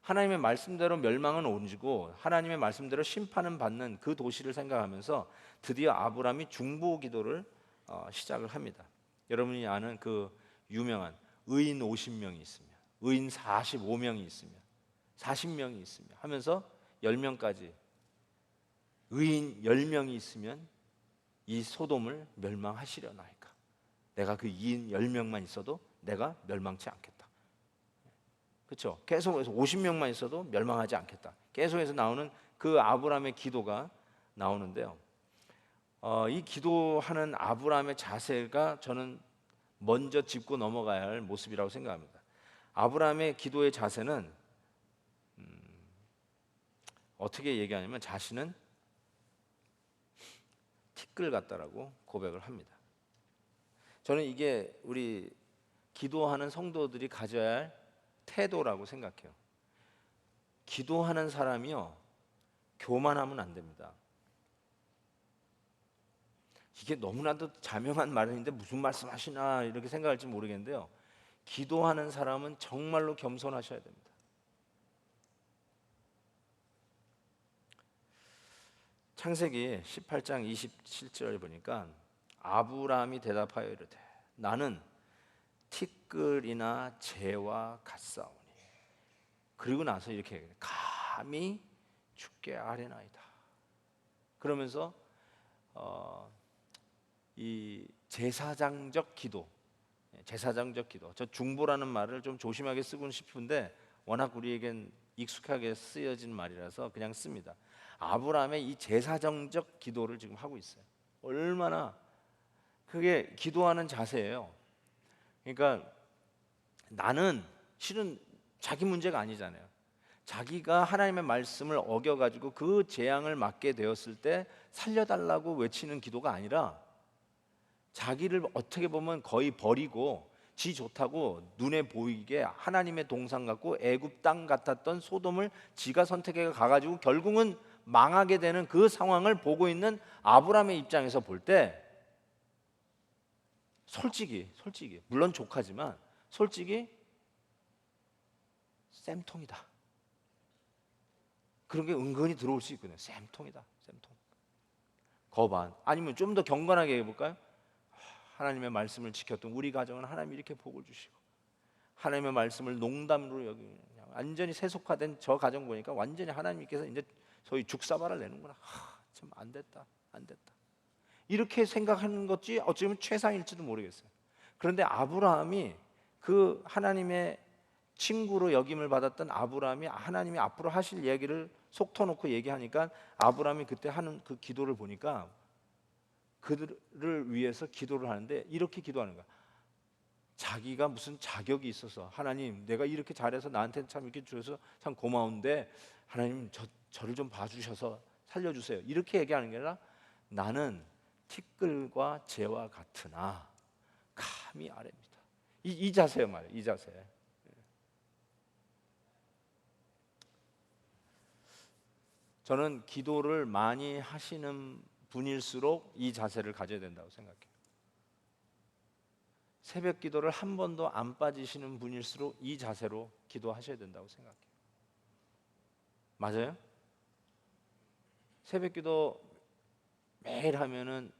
하나님의 말씀대로 멸망은 오지고 하나님의 말씀대로 심판은 받는 그 도시를 생각하면서 드디어 아브라함이 중보 기도를 시작을 합니다. 여러분이 아는 그 유명한 의인 50명이 있으며 의인 45명이 있으며 40명이 있으며 하면서 10명까지 의인 10명이 있으면 이 소돔을 멸망하시려나이까. 내가 그 의인 10명만 있어도 내가 멸망치 않겠다. 그렇죠? 계속해서 50명만 있어도 멸망하지 않겠다. 계속해서 나오는 그 아브라함의 기도가 나오는데요. 이 기도하는 아브라함의 자세가 저는 먼저 짚고 넘어가야 할 모습이라고 생각합니다. 아브라함의 기도의 자세는 어떻게 얘기하냐면 자신은 티끌 같다라고 고백을 합니다. 저는 이게 우리 기도하는 성도들이 가져야 할 태도라고 생각해요. 기도하는 사람이요, 교만하면 안 됩니다. 이게 너무나도 자명한 말인데 무슨 말씀하시나 이렇게 생각할지 모르겠는데요, 기도하는 사람은 정말로 겸손하셔야 됩니다. 창세기 18장 27절에 보니까 아브라함이 대답하여 이르되 나는 티끌이나 재와 같사오니. 그리고 나서 이렇게 얘기해요. 감히 죽게 아뢰나이다. 그러면서 이 제사장적 기도, 저 중보라는 말을 좀 조심하게 쓰고 싶은데 워낙 우리에겐 익숙하게 쓰여진 말이라서 그냥 씁니다. 아브라함의 이 제사장적 기도를 지금 하고 있어요. 얼마나 그게 기도하는 자세예요. 그러니까 나는 실은 자기 문제가 아니잖아요. 자기가 하나님의 말씀을 어겨가지고 그 재앙을 맞게 되었을 때 살려달라고 외치는 기도가 아니라 자기를 어떻게 보면 거의 버리고 지 좋다고 눈에 보이게 하나님의 동상 같고 애굽 땅 같았던 소돔을 지가 선택해 가가지고 결국은 망하게 되는 그 상황을 보고 있는 아브라함의 입장에서 볼 때 솔직히 물론 조카지만 솔직히 쌤통이다. 그런 게 은근히 들어올 수 있거든요. 쌤통이다. 거반. 아니면 좀 더 경건하게 해볼까요? 하나님의 말씀을 지켰던 우리 가정은 하나님이 이렇게 복을 주시고 하나님의 말씀을 농담으로 여기는 완전히 세속화된 저 가정 보니까 완전히 하나님께서 이제 소위 죽사발을 내는구나. 참 안 됐다. 이렇게 생각하는 것이 어쩌면 최상일지도 모르겠어요. 그런데 아브라함이 그 하나님의 친구로 여김을 받았던 아브라함이 하나님이 앞으로 하실 얘기를 속 터놓고 얘기하니까 아브라함이 그때 하는 그 기도를 보니까 그들을 위해서 기도를 하는데 이렇게 기도하는 거야. 자기가 무슨 자격이 있어서 하나님 내가 이렇게 잘해서 나한테 참 이렇게 주셔서 참 고마운데 하나님 저를 좀 봐주셔서 살려주세요. 이렇게 얘기하는 게 아니라 나는 티끌과 재와 같으나 감히 아래입니다. 이 자세요 말이에요. 이 자세. 저는 기도를 많이 하시는 분일수록 이 자세를 가져야 된다고 생각해요. 새벽 기도를 한 번도 안 빠지시는 분일수록 이 자세로 기도하셔야 된다고 생각해요. 맞아요? 새벽 기도 매일 하면은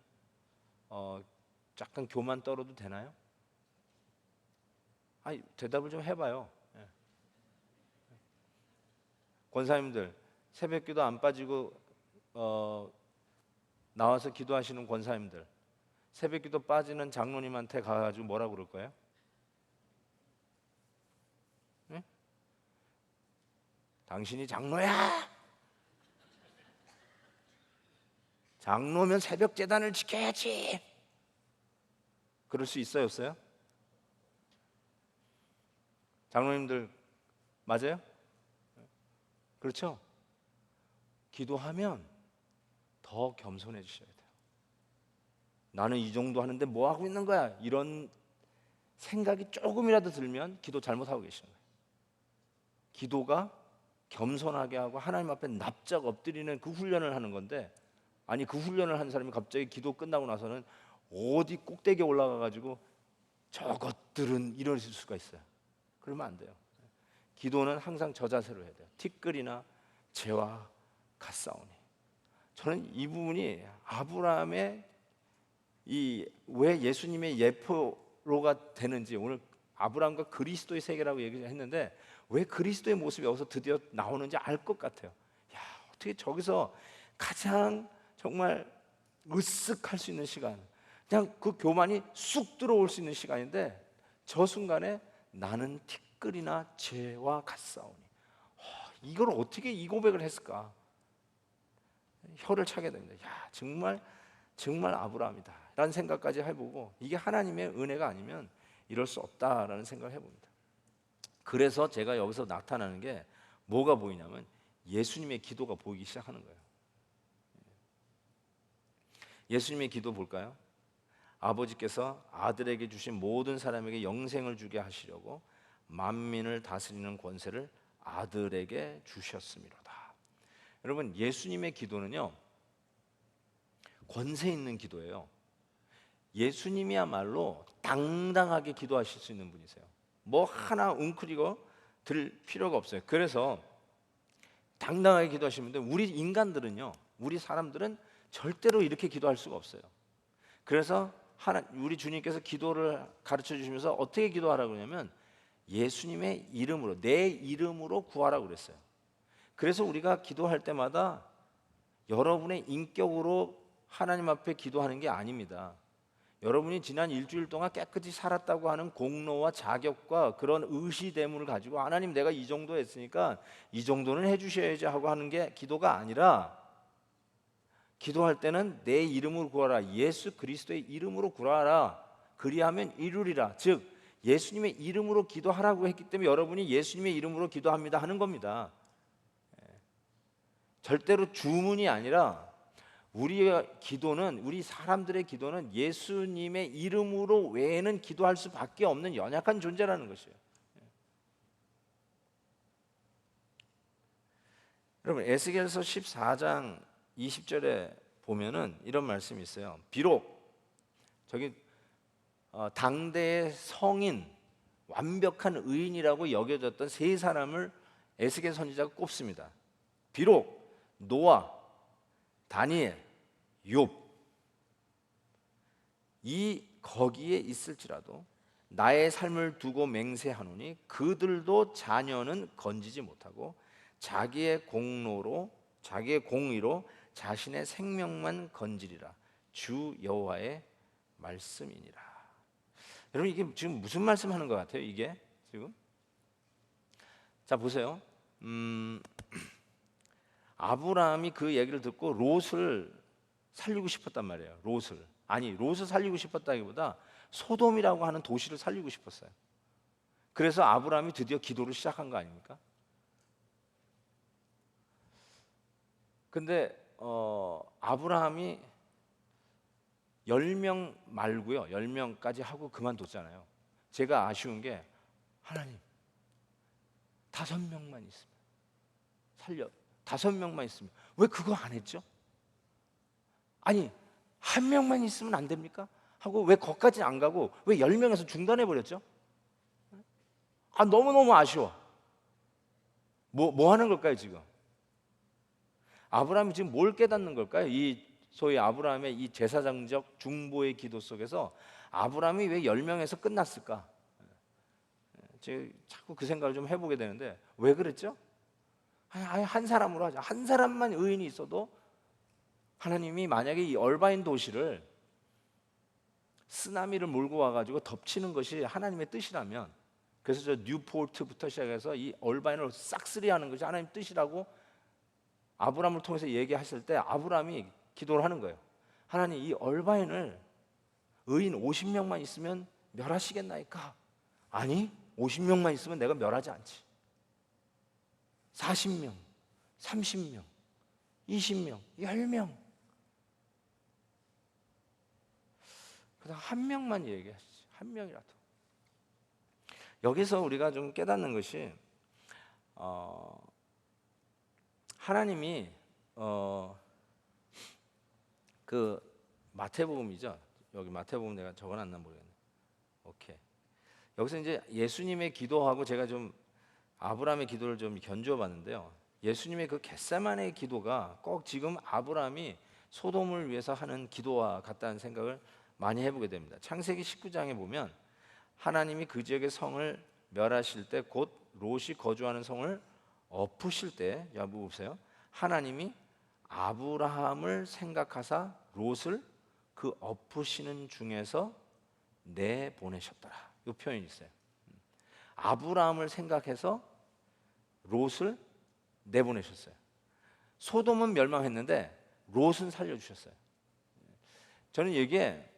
약간 교만 떨어도 되나요? 아니, 대답을 좀 해봐요. 예. 권사님들 새벽 기도 안 빠지고 나와서 기도하시는 권사님들 새벽 기도 빠지는 장로님한테 가가지고 뭐라고 그럴 거예요? 네? 당신이 장로야? 장로면 새벽 제단을 지켜야지. 그럴 수 있어요, 없어요? 장로님들 맞아요? 그렇죠? 기도하면 더 겸손해지셔야 돼요. 나는 이 정도 하는데 뭐 하고 있는 거야? 이런 생각이 조금이라도 들면 기도 잘못하고 계시는 거예요. 기도가 겸손하게 하고 하나님 앞에 납작 엎드리는 그 훈련을 하는 건데, 아니 그 훈련을 한 사람이 갑자기 기도 끝나고 나서는 어디 꼭대기에 올라가 가지고 저것들은 이럴 수가 있어요. 그러면 안 돼요. 기도는 항상 저 자세로 해야 돼요. 티끌이나 재와 같사오니. 저는 이 부분이 아브라함의 이 왜 예수님의 예표로가 되는지, 오늘 아브라함과 그리스도의 세계라고 얘기했는데 왜 그리스도의 모습이 여기서 드디어 나오는지 알 것 같아요. 야, 어떻게 저기서 가장 정말 으쓱할 수 있는 시간, 그냥 그 교만이 쑥 들어올 수 있는 시간인데 저 순간에 나는 티끌이나 재와 같사오니, 이걸 어떻게 이 고백을 했을까? 혀를 차게 됩니다. 야, 정말 아브라함이다 라는 생각까지 해보고, 이게 하나님의 은혜가 아니면 이럴 수 없다라는 생각을 해봅니다. 그래서 제가 여기서 나타나는 게 뭐가 보이냐면 예수님의 기도가 보이기 시작하는 거예요. 예수님의 기도 볼까요? 아버지께서 아들에게 주신 모든 사람에게 영생을 주게 하시려고 만민을 다스리는 권세를 아들에게 주셨음이로다. 여러분, 예수님의 기도는요, 권세 있는 기도예요. 예수님이야말로 당당하게 기도하실 수 있는 분이세요. 뭐 하나 웅크리고 들 필요가 없어요. 그래서 당당하게 기도하시는데, 우리 인간들은요, 우리 사람들은 절대로 이렇게 기도할 수가 없어요. 그래서 우리 주님께서 기도를 가르쳐 주시면서 어떻게 기도하라고 그러냐면 예수님의 이름으로, 내 이름으로 구하라고 그랬어요. 그래서 우리가 기도할 때마다 여러분의 인격으로 하나님 앞에 기도하는 게 아닙니다. 여러분이 지난 일주일 동안 깨끗이 살았다고 하는 공로와 자격과 그런 의시됨을 가지고 하나님, 내가 이 정도 했으니까 이 정도는 해주셔야지 하고 하는 게 기도가 아니라, 기도할 때는 내 이름으로 구하라, 예수 그리스도의 이름으로 구하라, 그리하면 이루리라. 즉 예수님의 이름으로 기도하라고 했기 때문에 여러분이 예수님의 이름으로 기도합니다 하는 겁니다. 절대로 주문이 아니라, 우리의 기도는, 우리 사람들의 기도는 예수님의 이름으로 외에는 기도할 수밖에 없는 연약한 존재라는 것이에요. 여러분, 에스겔서 14장 20절에 보면은 이런 말씀이 있어요. 비록 저기 당대의 성인, 완벽한 의인이라고 여겨졌던 세 사람을 에스겔 선지자가 꼽습니다. 비록 노아, 다니엘, 욥, 이 거기에 있을지라도 나의 삶을 두고 맹세하노니 그들도 자녀는 건지지 못하고 자기의 공로로, 자기의 공의로 자신의 생명만 건지리라. 주 여호와의 말씀이니라. 여러분, 이게 지금 무슨 말씀하는 것 같아요? 이게 지금, 자 보세요. 아브라함이 그 얘기를 듣고 롯을 살리고 싶었단 말이에요. 롯을 살리고 싶었다기보다 소돔이라고 하는 도시를 살리고 싶었어요. 그래서 아브라함이 드디어 기도를 시작한 거 아닙니까? 근데 아브라함이 10명 말고요, 10명까지 하고 그만뒀잖아요. 제가 아쉬운 게, 하나님 5명만 있으면 살려, 5명만 있으면 왜 그거 안 했죠? 아니 1명만 있으면 안 됩니까? 하고 왜 거기까지 안 가고 왜 10명에서 중단해 버렸죠? 너무너무 아쉬워. 뭐 하는 걸까요 지금? 아브라함이 지금 뭘 깨닫는 걸까요? 이 소위 아브라함의 이 제사장적 중보의 기도 속에서 아브라함이 왜 10명에서 끝났을까? 제가 자꾸 그 생각을 좀 해보게 되는데, 왜 그랬죠? 한 사람으로 하자. 한 사람만 의인이 있어도, 하나님이 만약에 이 얼바인 도시를 쓰나미를 몰고 와가지고 덮치는 것이 하나님의 뜻이라면, 그래서 저 뉴포트부터 시작해서 이 얼바인을 싹쓸이하는 것이 하나님 뜻이라고 아브라함을 통해서 얘기하실 때 아브라함이 기도를 하는 거예요. 하나님, 이 얼바인을 의인 50명만 있으면 멸하시겠나이까? 아니 50명만 있으면 내가 멸하지 않지. 40명, 30명, 20명, 10명. 그냥 한 명만 얘기하시지. 한 명이라도. 여기서 우리가 좀 깨닫는 것이 하나님이 그 마태복음이죠. 여기 마태복음 내가 적어놨나 모르겠네. 오케이. 여기서 이제 예수님의 기도하고 제가 좀 아브라함의 기도를 좀 견주어 봤는데요. 예수님의 그 겟세마네의 기도가 꼭 지금 아브라함이 소돔을 위해서 하는 기도와 같다는 생각을 많이 해보게 됩니다. 창세기 19장에 보면 하나님이 그 지역의 성을 멸하실 때, 곧 롯이 거주하는 성을 엎으실 때, 여러분 보세요. 하나님이 아브라함을 생각하사 롯을 그 엎으시는 중에서 내보내셨더라. 이 표현이 있어요. 아브라함을 생각해서 롯을 내보내셨어요. 소돔은 멸망했는데 롯은 살려주셨어요. 저는 이게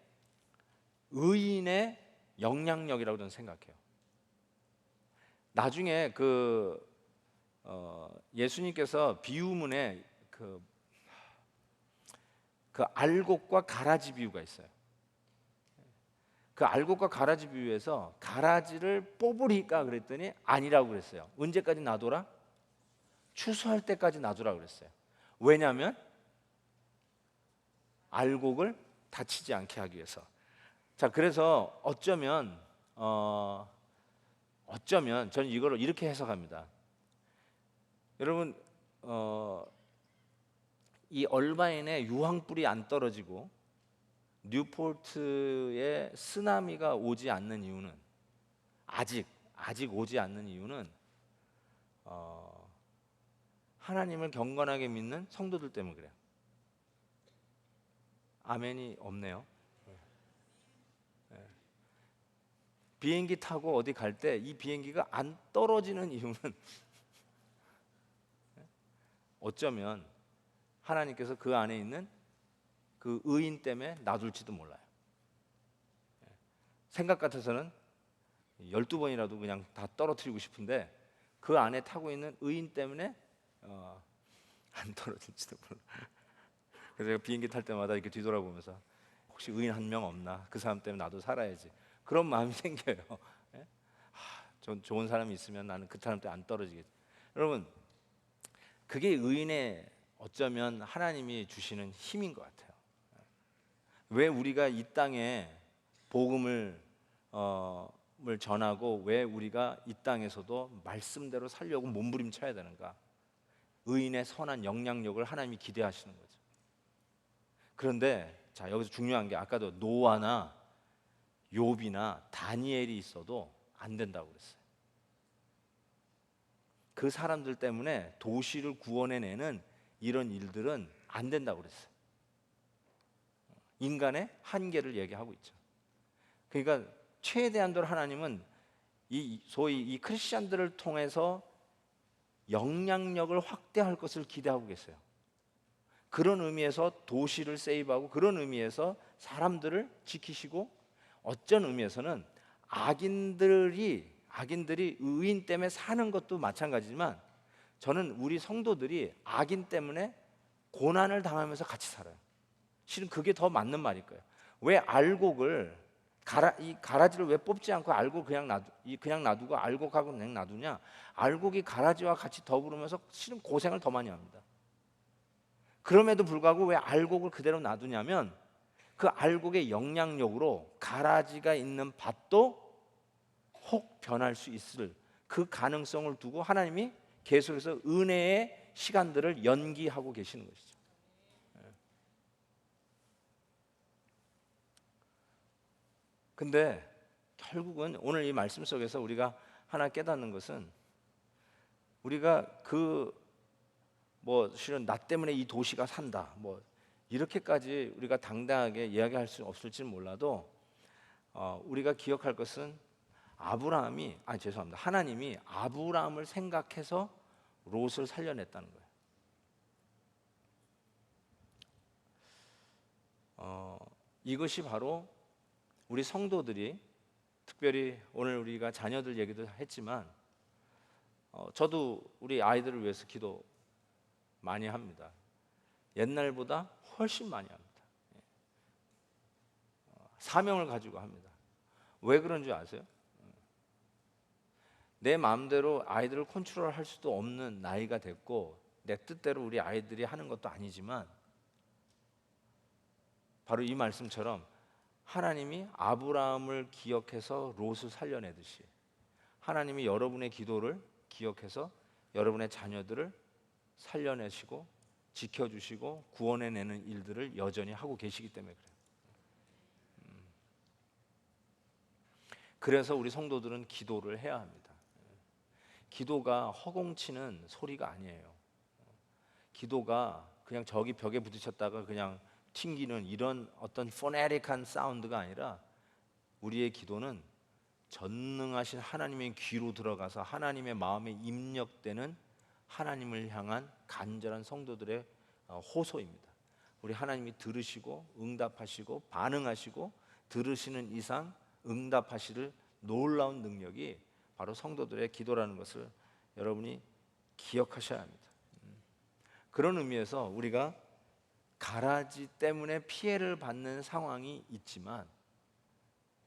의인의 영향력이라고 저는 생각해요. 나중에 예수님께서 비유문에 그 알곡과 가라지 비유가 있어요. 그 알곡과 가라지 비유에서 가라지를 뽑으리까 그랬더니 아니라고 그랬어요. 언제까지 놔둬라? 추수할 때까지 놔두라 그랬어요. 왜냐하면 알곡을 다치지 않게 하기 위해서. 자, 그래서 어쩌면 저는 이걸 이렇게 해석합니다. 여러분, 이 얼바인의 유황불이 안 떨어지고 뉴포트에 쓰나미가 오지 않는 이유는 아직 오지 않는 이유는 하나님을 경건하게 믿는 성도들 때문에 그래요. 아멘이 없네요. 비행기 타고 어디 갈 때 이 비행기가 안 떨어지는 이유는 어쩌면 하나님께서 그 안에 있는 그 의인 때문에 놔둘지도 몰라요. 생각 같아서는 12번이라도 그냥 다 떨어뜨리고 싶은데 그 안에 타고 있는 의인 때문에 안 떨어질지도 몰라. 그래서 제가 비행기 탈 때마다 이렇게 뒤돌아보면서 혹시 의인 한 명 없나? 그 사람 때문에 나도 살아야지. 그런 마음이 생겨요. 좀 좋은 사람이 있으면 나는 그 사람 때문에 안 떨어지겠지. 여러분, 그게 의인의 어쩌면 하나님이 주시는 힘인 것 같아요. 왜 우리가 이 땅에 복음을 전하고 왜 우리가 이 땅에서도 말씀대로 살려고 몸부림쳐야 되는가? 의인의 선한 영향력을 하나님이 기대하시는 거죠. 그런데 자, 여기서 중요한 게 아까도 노아나 욥이나 다니엘이 있어도 안 된다고 그랬어요. 그 사람들 때문에 도시를 구원해내는 이런 일들은 안 된다고 그랬어요. 인간의 한계를 얘기하고 있죠. 그러니까 최대한도로 하나님은 소위 이 크리스천들을 통해서 영향력을 확대할 것을 기대하고 계세요. 그런 의미에서 도시를 세이브하고 그런 의미에서 사람들을 지키시고 어쩐 의미에서는 악인들이 의인 때문에 사는 것도 마찬가지지만 저는 우리 성도들이 악인 때문에 고난을 당하면서 같이 살아요. 실은 그게 더 맞는 말일 거예요. 왜 알곡을 이 가라지를 왜 뽑지 않고 알곡 그냥 놔두고 알곡하고 그냥 놔두냐? 알곡이 가라지와 같이 더불으면서 실은 고생을 더 많이 합니다. 그럼에도 불구하고 왜 알곡을 그대로 놔두냐면 그 알곡의 영향력으로 가라지가 있는 밭도 혹 변할 수 있을 그 가능성을 두고 하나님이 계속해서 은혜의 시간들을 연기하고 계시는 것이죠. 근데 결국은 오늘 이 말씀 속에서 우리가 하나 깨닫는 것은 우리가 실은 나 때문에 이 도시가 산다 이렇게까지 우리가 당당하게 이야기할 수 없을지는 몰라도 우리가 기억할 것은 하나님이 아브라함을 생각해서 롯을 살려냈다는 거예요. 이것이 바로 우리 성도들이 특별히 오늘 우리가 자녀들 얘기도 했지만 저도 우리 아이들을 위해서 기도 많이 합니다. 옛날보다 훨씬 많이 합니다. 사명을 가지고 합니다. 왜 그런 줄 아세요? 내 마음대로 아이들을 컨트롤할 수도 없는 나이가 됐고 내 뜻대로 우리 아이들이 하는 것도 아니지만 바로 이 말씀처럼 하나님이 아브라함을 기억해서 롯을 살려내듯이 하나님이 여러분의 기도를 기억해서 여러분의 자녀들을 살려내시고 지켜주시고 구원해내는 일들을 여전히 하고 계시기 때문에 그래요. 그래서 우리 성도들은 기도를 해야 합니다. 기도가 허공치는 소리가 아니에요. 기도가 그냥 저기 벽에 부딪혔다가 그냥 튕기는 이런 어떤 포네틱한 사운드가 아니라 우리의 기도는 전능하신 하나님의 귀로 들어가서 하나님의 마음에 입력되는 하나님을 향한 간절한 성도들의 호소입니다. 우리 하나님이 들으시고 응답하시고 반응하시고 들으시는 이상 응답하시를 놀라운 능력이 바로 성도들의 기도라는 것을 여러분이 기억하셔야 합니다. 그런 의미에서 우리가 가라지 때문에 피해를 받는 상황이 있지만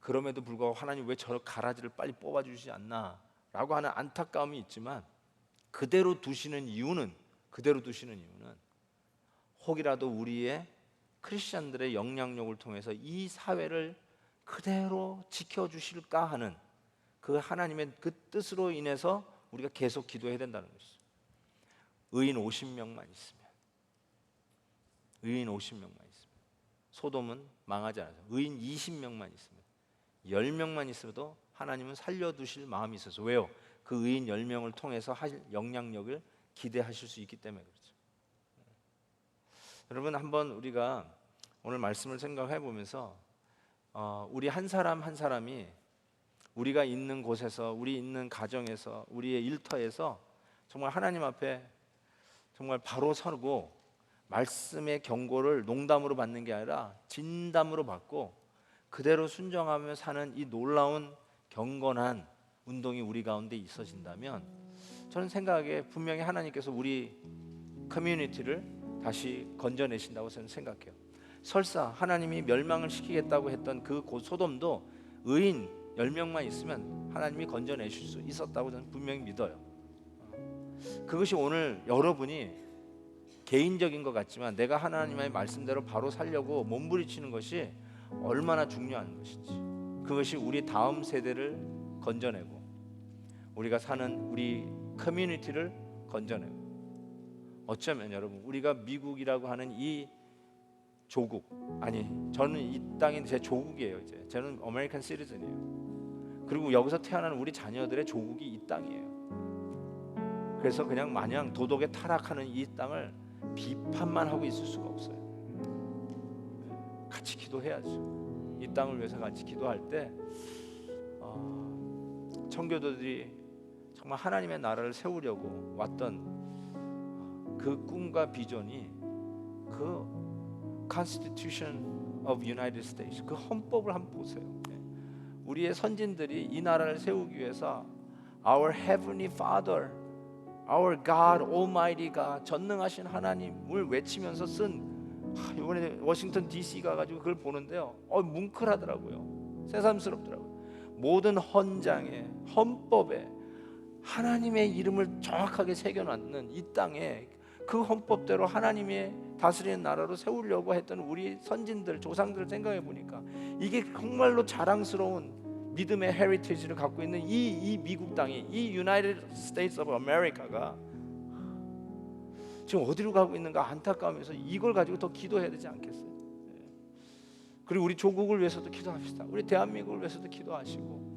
그럼에도 불구하고 하나님 왜 저 가라지를 빨리 뽑아주시지 않나 라고 하는 안타까움이 있지만 그대로 두시는 이유는 혹이라도 우리의 크리스천들의 영향력을 통해서 이 사회를 그대로 지켜주실까 하는 그 하나님의 그 뜻으로 인해서 우리가 계속 기도해야 된다는 것이죠. 의인 50명만 있으면 소돔은 망하지 않아서 의인 20명만 있으면 10명만 있어도 하나님은 살려두실 마음이 있어서 왜요? 그 의인 10명을 통해서 할 영향력을 기대하실 수 있기 때문에 그렇죠. 여러분 한번 우리가 오늘 말씀을 생각해 보면서 우리 한 사람 한 사람이 우리가 있는 곳에서 우리 있는 가정에서 우리의 일터에서 정말 하나님 앞에 정말 바로 서고 말씀의 경고를 농담으로 받는 게 아니라 진담으로 받고 그대로 순종하며 사는 이 놀라운 경건한 운동이 우리 가운데 있어진다면 저는 생각에 분명히 하나님께서 우리 커뮤니티를 다시 건져내신다고 저는 생각해요. 설사 하나님이 멸망을 시키겠다고 했던 그 소돔도 의인 10명만 있으면 하나님이 건져내실 수 있었다고 저는 분명히 믿어요. 그것이 오늘 여러분이 개인적인 것 같지만 내가 하나님의 말씀대로 바로 살려고 몸부림치는 것이 얼마나 중요한 것인지, 그것이 우리 다음 세대를 건져내고 우리가 사는 우리 커뮤니티를 건져내고, 어쩌면 여러분 우리가 미국이라고 하는 이 조국, 아니 저는 이 땅이 제 조국이에요. 이제 저는 아메리칸 시티즌이에요. 그리고 여기서 태어나는 우리 자녀들의 조국이 이 땅이에요. 그래서 그냥 마냥 도덕에 타락하는 이 땅을 비판만 하고 있을 수가 없어요. 같이 기도해야죠. 이 땅을 위해서 같이 기도할 때 청교도들이 정말 하나님의 나라를 세우려고 왔던 그 꿈과 비전이 그 Constitution of United States, 그 헌법을 한번 보세요. 우리의 선진들이 이 나라를 세우기 위해서 Our Heavenly Father, Our God, Almighty God, 전능하신 하나님을 외치면서 쓴, 이번에 워싱턴 DC 가가지고 그걸 보는데요, 뭉클하더라고요. 새삼스럽더라고요. 모든 헌장에, 헌법에 하나님의 이름을 정확하게 새겨놨는 이 땅에 그 헌법대로 하나님의 다스리는 나라로 세우려고 했던 우리 선진들, 조상들을 생각해 보니까 이게 정말로 자랑스러운 믿음의 헤리티지를 갖고 있는 이 미국 땅이, 이 United States of America가 지금 어디로 가고 있는가 안타까우면서 이걸 가지고 더 기도해야 되지 않겠어요? 그리고 우리 조국을 위해서도 기도합시다. 우리 대한민국을 위해서도 기도하시고,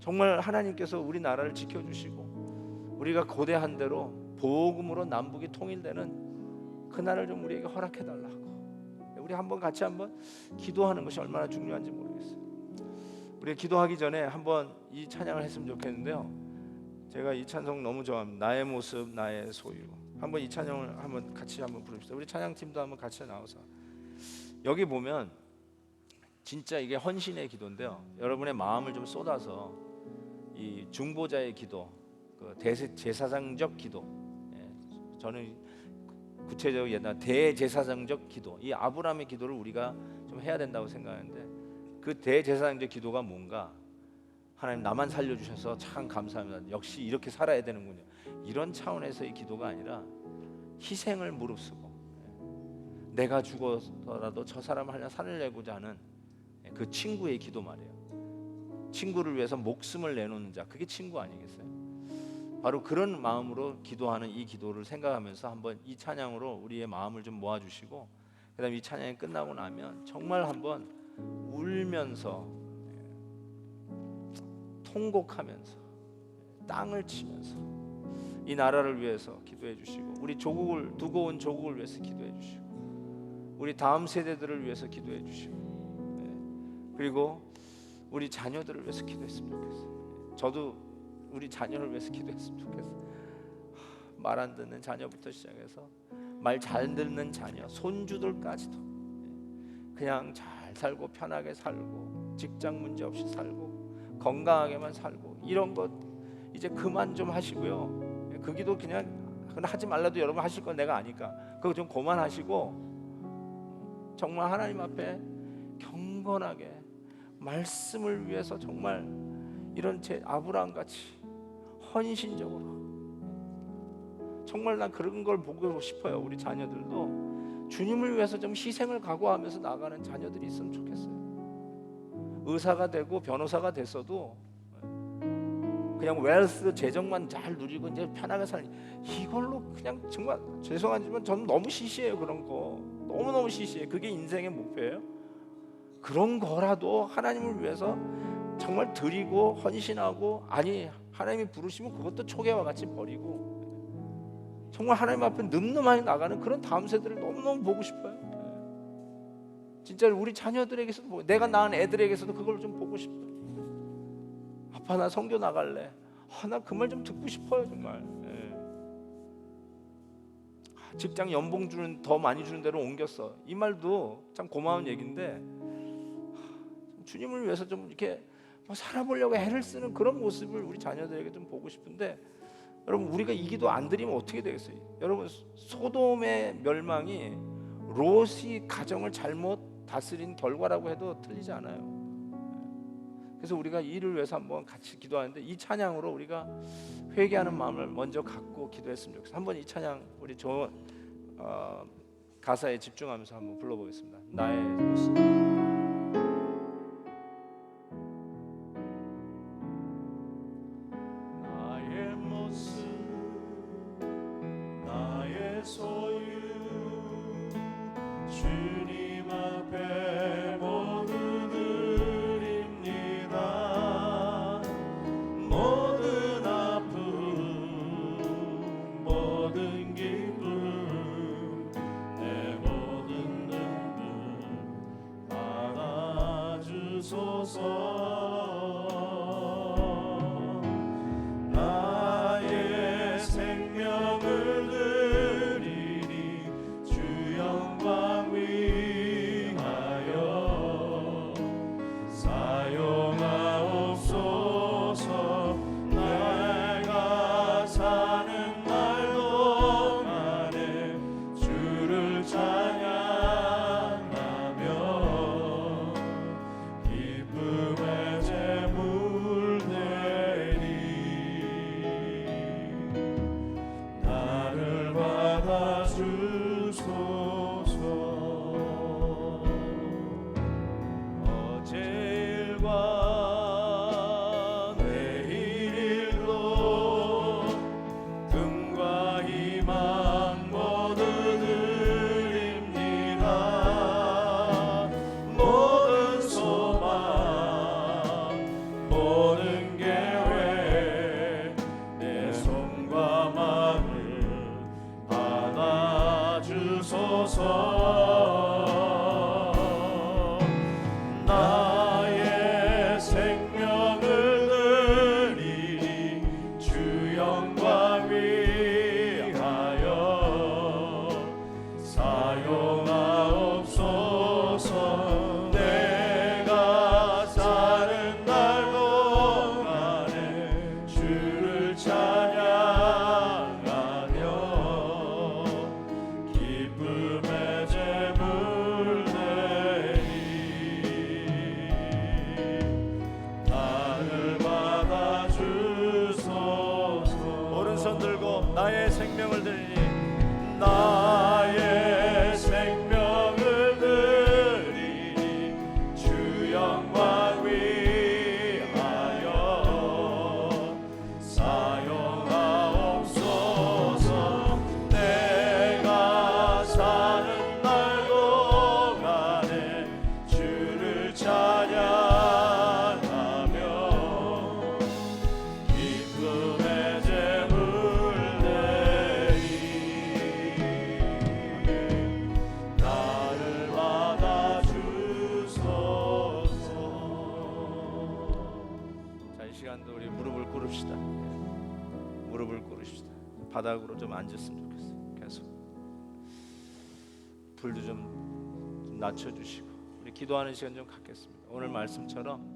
정말 하나님께서 우리 나라를 지켜주시고 우리가 고대한 대로 복음으로 남북이 통일되는 그날을 좀 우리에게 허락해달라고, 우리 한번 같이 한번 기도하는 것이 얼마나 중요한지 모르겠어요. 우리가 기도하기 전에 한번 이 찬양을 했으면 좋겠는데요, 제가 이 찬송 너무 좋아합니다. 나의 모습 나의 소유. 한번 이 찬양을 한번 같이 한번 부릅시다. 우리 찬양팀도 한번 같이 나와서, 여기 보면 진짜 이게 헌신의 기도인데요. 여러분의 마음을 좀 쏟아서 이 중보자의 기도, 그 대제사장적 기도, 저는 구체적으로 옛날 대제사장적 기도, 이 아브라함의 기도를 우리가 좀 해야 된다고 생각하는데, 그 대제사장적 기도가 뭔가, 하나님 나만 살려주셔서 참 감사합니다, 역시 이렇게 살아야 되는군요, 이런 차원에서의 기도가 아니라 희생을 무릅쓰고 내가 죽어서라도 저 사람을 하나 살려내고자 하는 그 친구의 기도 말이에요. 친구를 위해서 목숨을 내놓는 자, 그게 친구 아니겠어요? 바로 그런 마음으로 기도하는 이 기도를 생각하면서 한번 이 찬양으로 우리의 마음을 좀 모아주시고, 그 다음에 이 찬양이 끝나고 나면 정말 한번 울면서 통곡하면서 땅을 치면서 이 나라를 위해서 기도해 주시고, 우리 조국을 두고 온 조국을 위해서 기도해 주시고, 우리 다음 세대들을 위해서 기도해 주시고, 그리고 우리 자녀들을 위해서 기도했으면 좋겠어요. 저도 우리 자녀를 위해서 기도했으면 좋겠어요. 말 안 듣는 자녀부터 시작해서 말 잘 듣는 자녀, 손주들까지도 그냥 잘 살고 편하게 살고 직장 문제 없이 살고 건강하게만 살고, 이런 것 이제 그만 좀 하시고요. 그 기도 그냥 하지 말라도 여러분 하실 건 내가 아니까 그거 좀 그만하시고, 정말 하나님 앞에 경건하게 말씀을 위해서 정말 이런 제 아브라함 같이 헌신적으로, 정말 난 그런 걸 보고 싶어요. 우리 자녀들도 주님을 위해서 좀 희생을 각오하면서 나가는 자녀들이 있으면 좋겠어요. 의사가 되고 변호사가 됐어도 그냥 웰스 재정만 잘 누리고 이제 편하게 살니, 이걸로 그냥 정말 죄송하지만 저는 너무 시시해요. 그런 거 너무너무 시시해. 그게 인생의 목표예요. 그런 거라도 하나님을 위해서 정말 드리고 헌신하고, 아니 하나님이 부르시면 그것도 초계와 같이 버리고 정말 하나님 앞에 늠름하게 나가는 그런 다음 세대를 너무너무 보고 싶어요. 진짜 우리 자녀들에게서도, 내가 낳은 애들에게서도 그걸 좀 보고 싶어요. 아빠 나 선교 나갈래. 나 그 말 좀 듣고 싶어요 정말. 직장 연봉 주는 더 많이 주는 대로 옮겼어. 이 말도 참 고마운 얘기인데, 주님을 위해서 좀 이렇게 살아보려고 애를 쓰는 그런 모습을 우리 자녀들에게 좀 보고 싶은데, 여러분 우리가 이 기도 안 드리면 어떻게 되겠어요? 여러분 소돔의 멸망이 롯이 가정을 잘못 다스린 결과라고 해도 틀리지 않아요. 그래서 우리가 이를 위해서 한번 같이 기도하는데, 이 찬양으로 우리가 회개하는 마음을 먼저 갖고 기도했으면 좋겠어요. 한번 이 찬양 우리 좋은 가사에 집중하면서 한번 불러보겠습니다. 나의 모습. 나의 모습, 나의 소유, 주님 앞에 모두 드립니다. 모든 아픔, 모든 기쁨, 내 모든 눈물 받아주소서. 나의 생명을 드리니 주 영광 위 나의 생명을 드리니 나의 생명을 드리니 주 영광 위하여 사용하옵소서. 내가 사는 날 동안에 주를 찬양하며 기쁨의 제물 나를 받아주소서. 자, 이 시간도 우리 무릎을 꿇읍시다. 무릎을 꿇으십시다. 바닥으로 좀 앉았으면 좋겠어요. 계속 불도 좀 낮춰주시고 우리 기도하는 시간 좀 갖겠습니다. 오늘 말씀처럼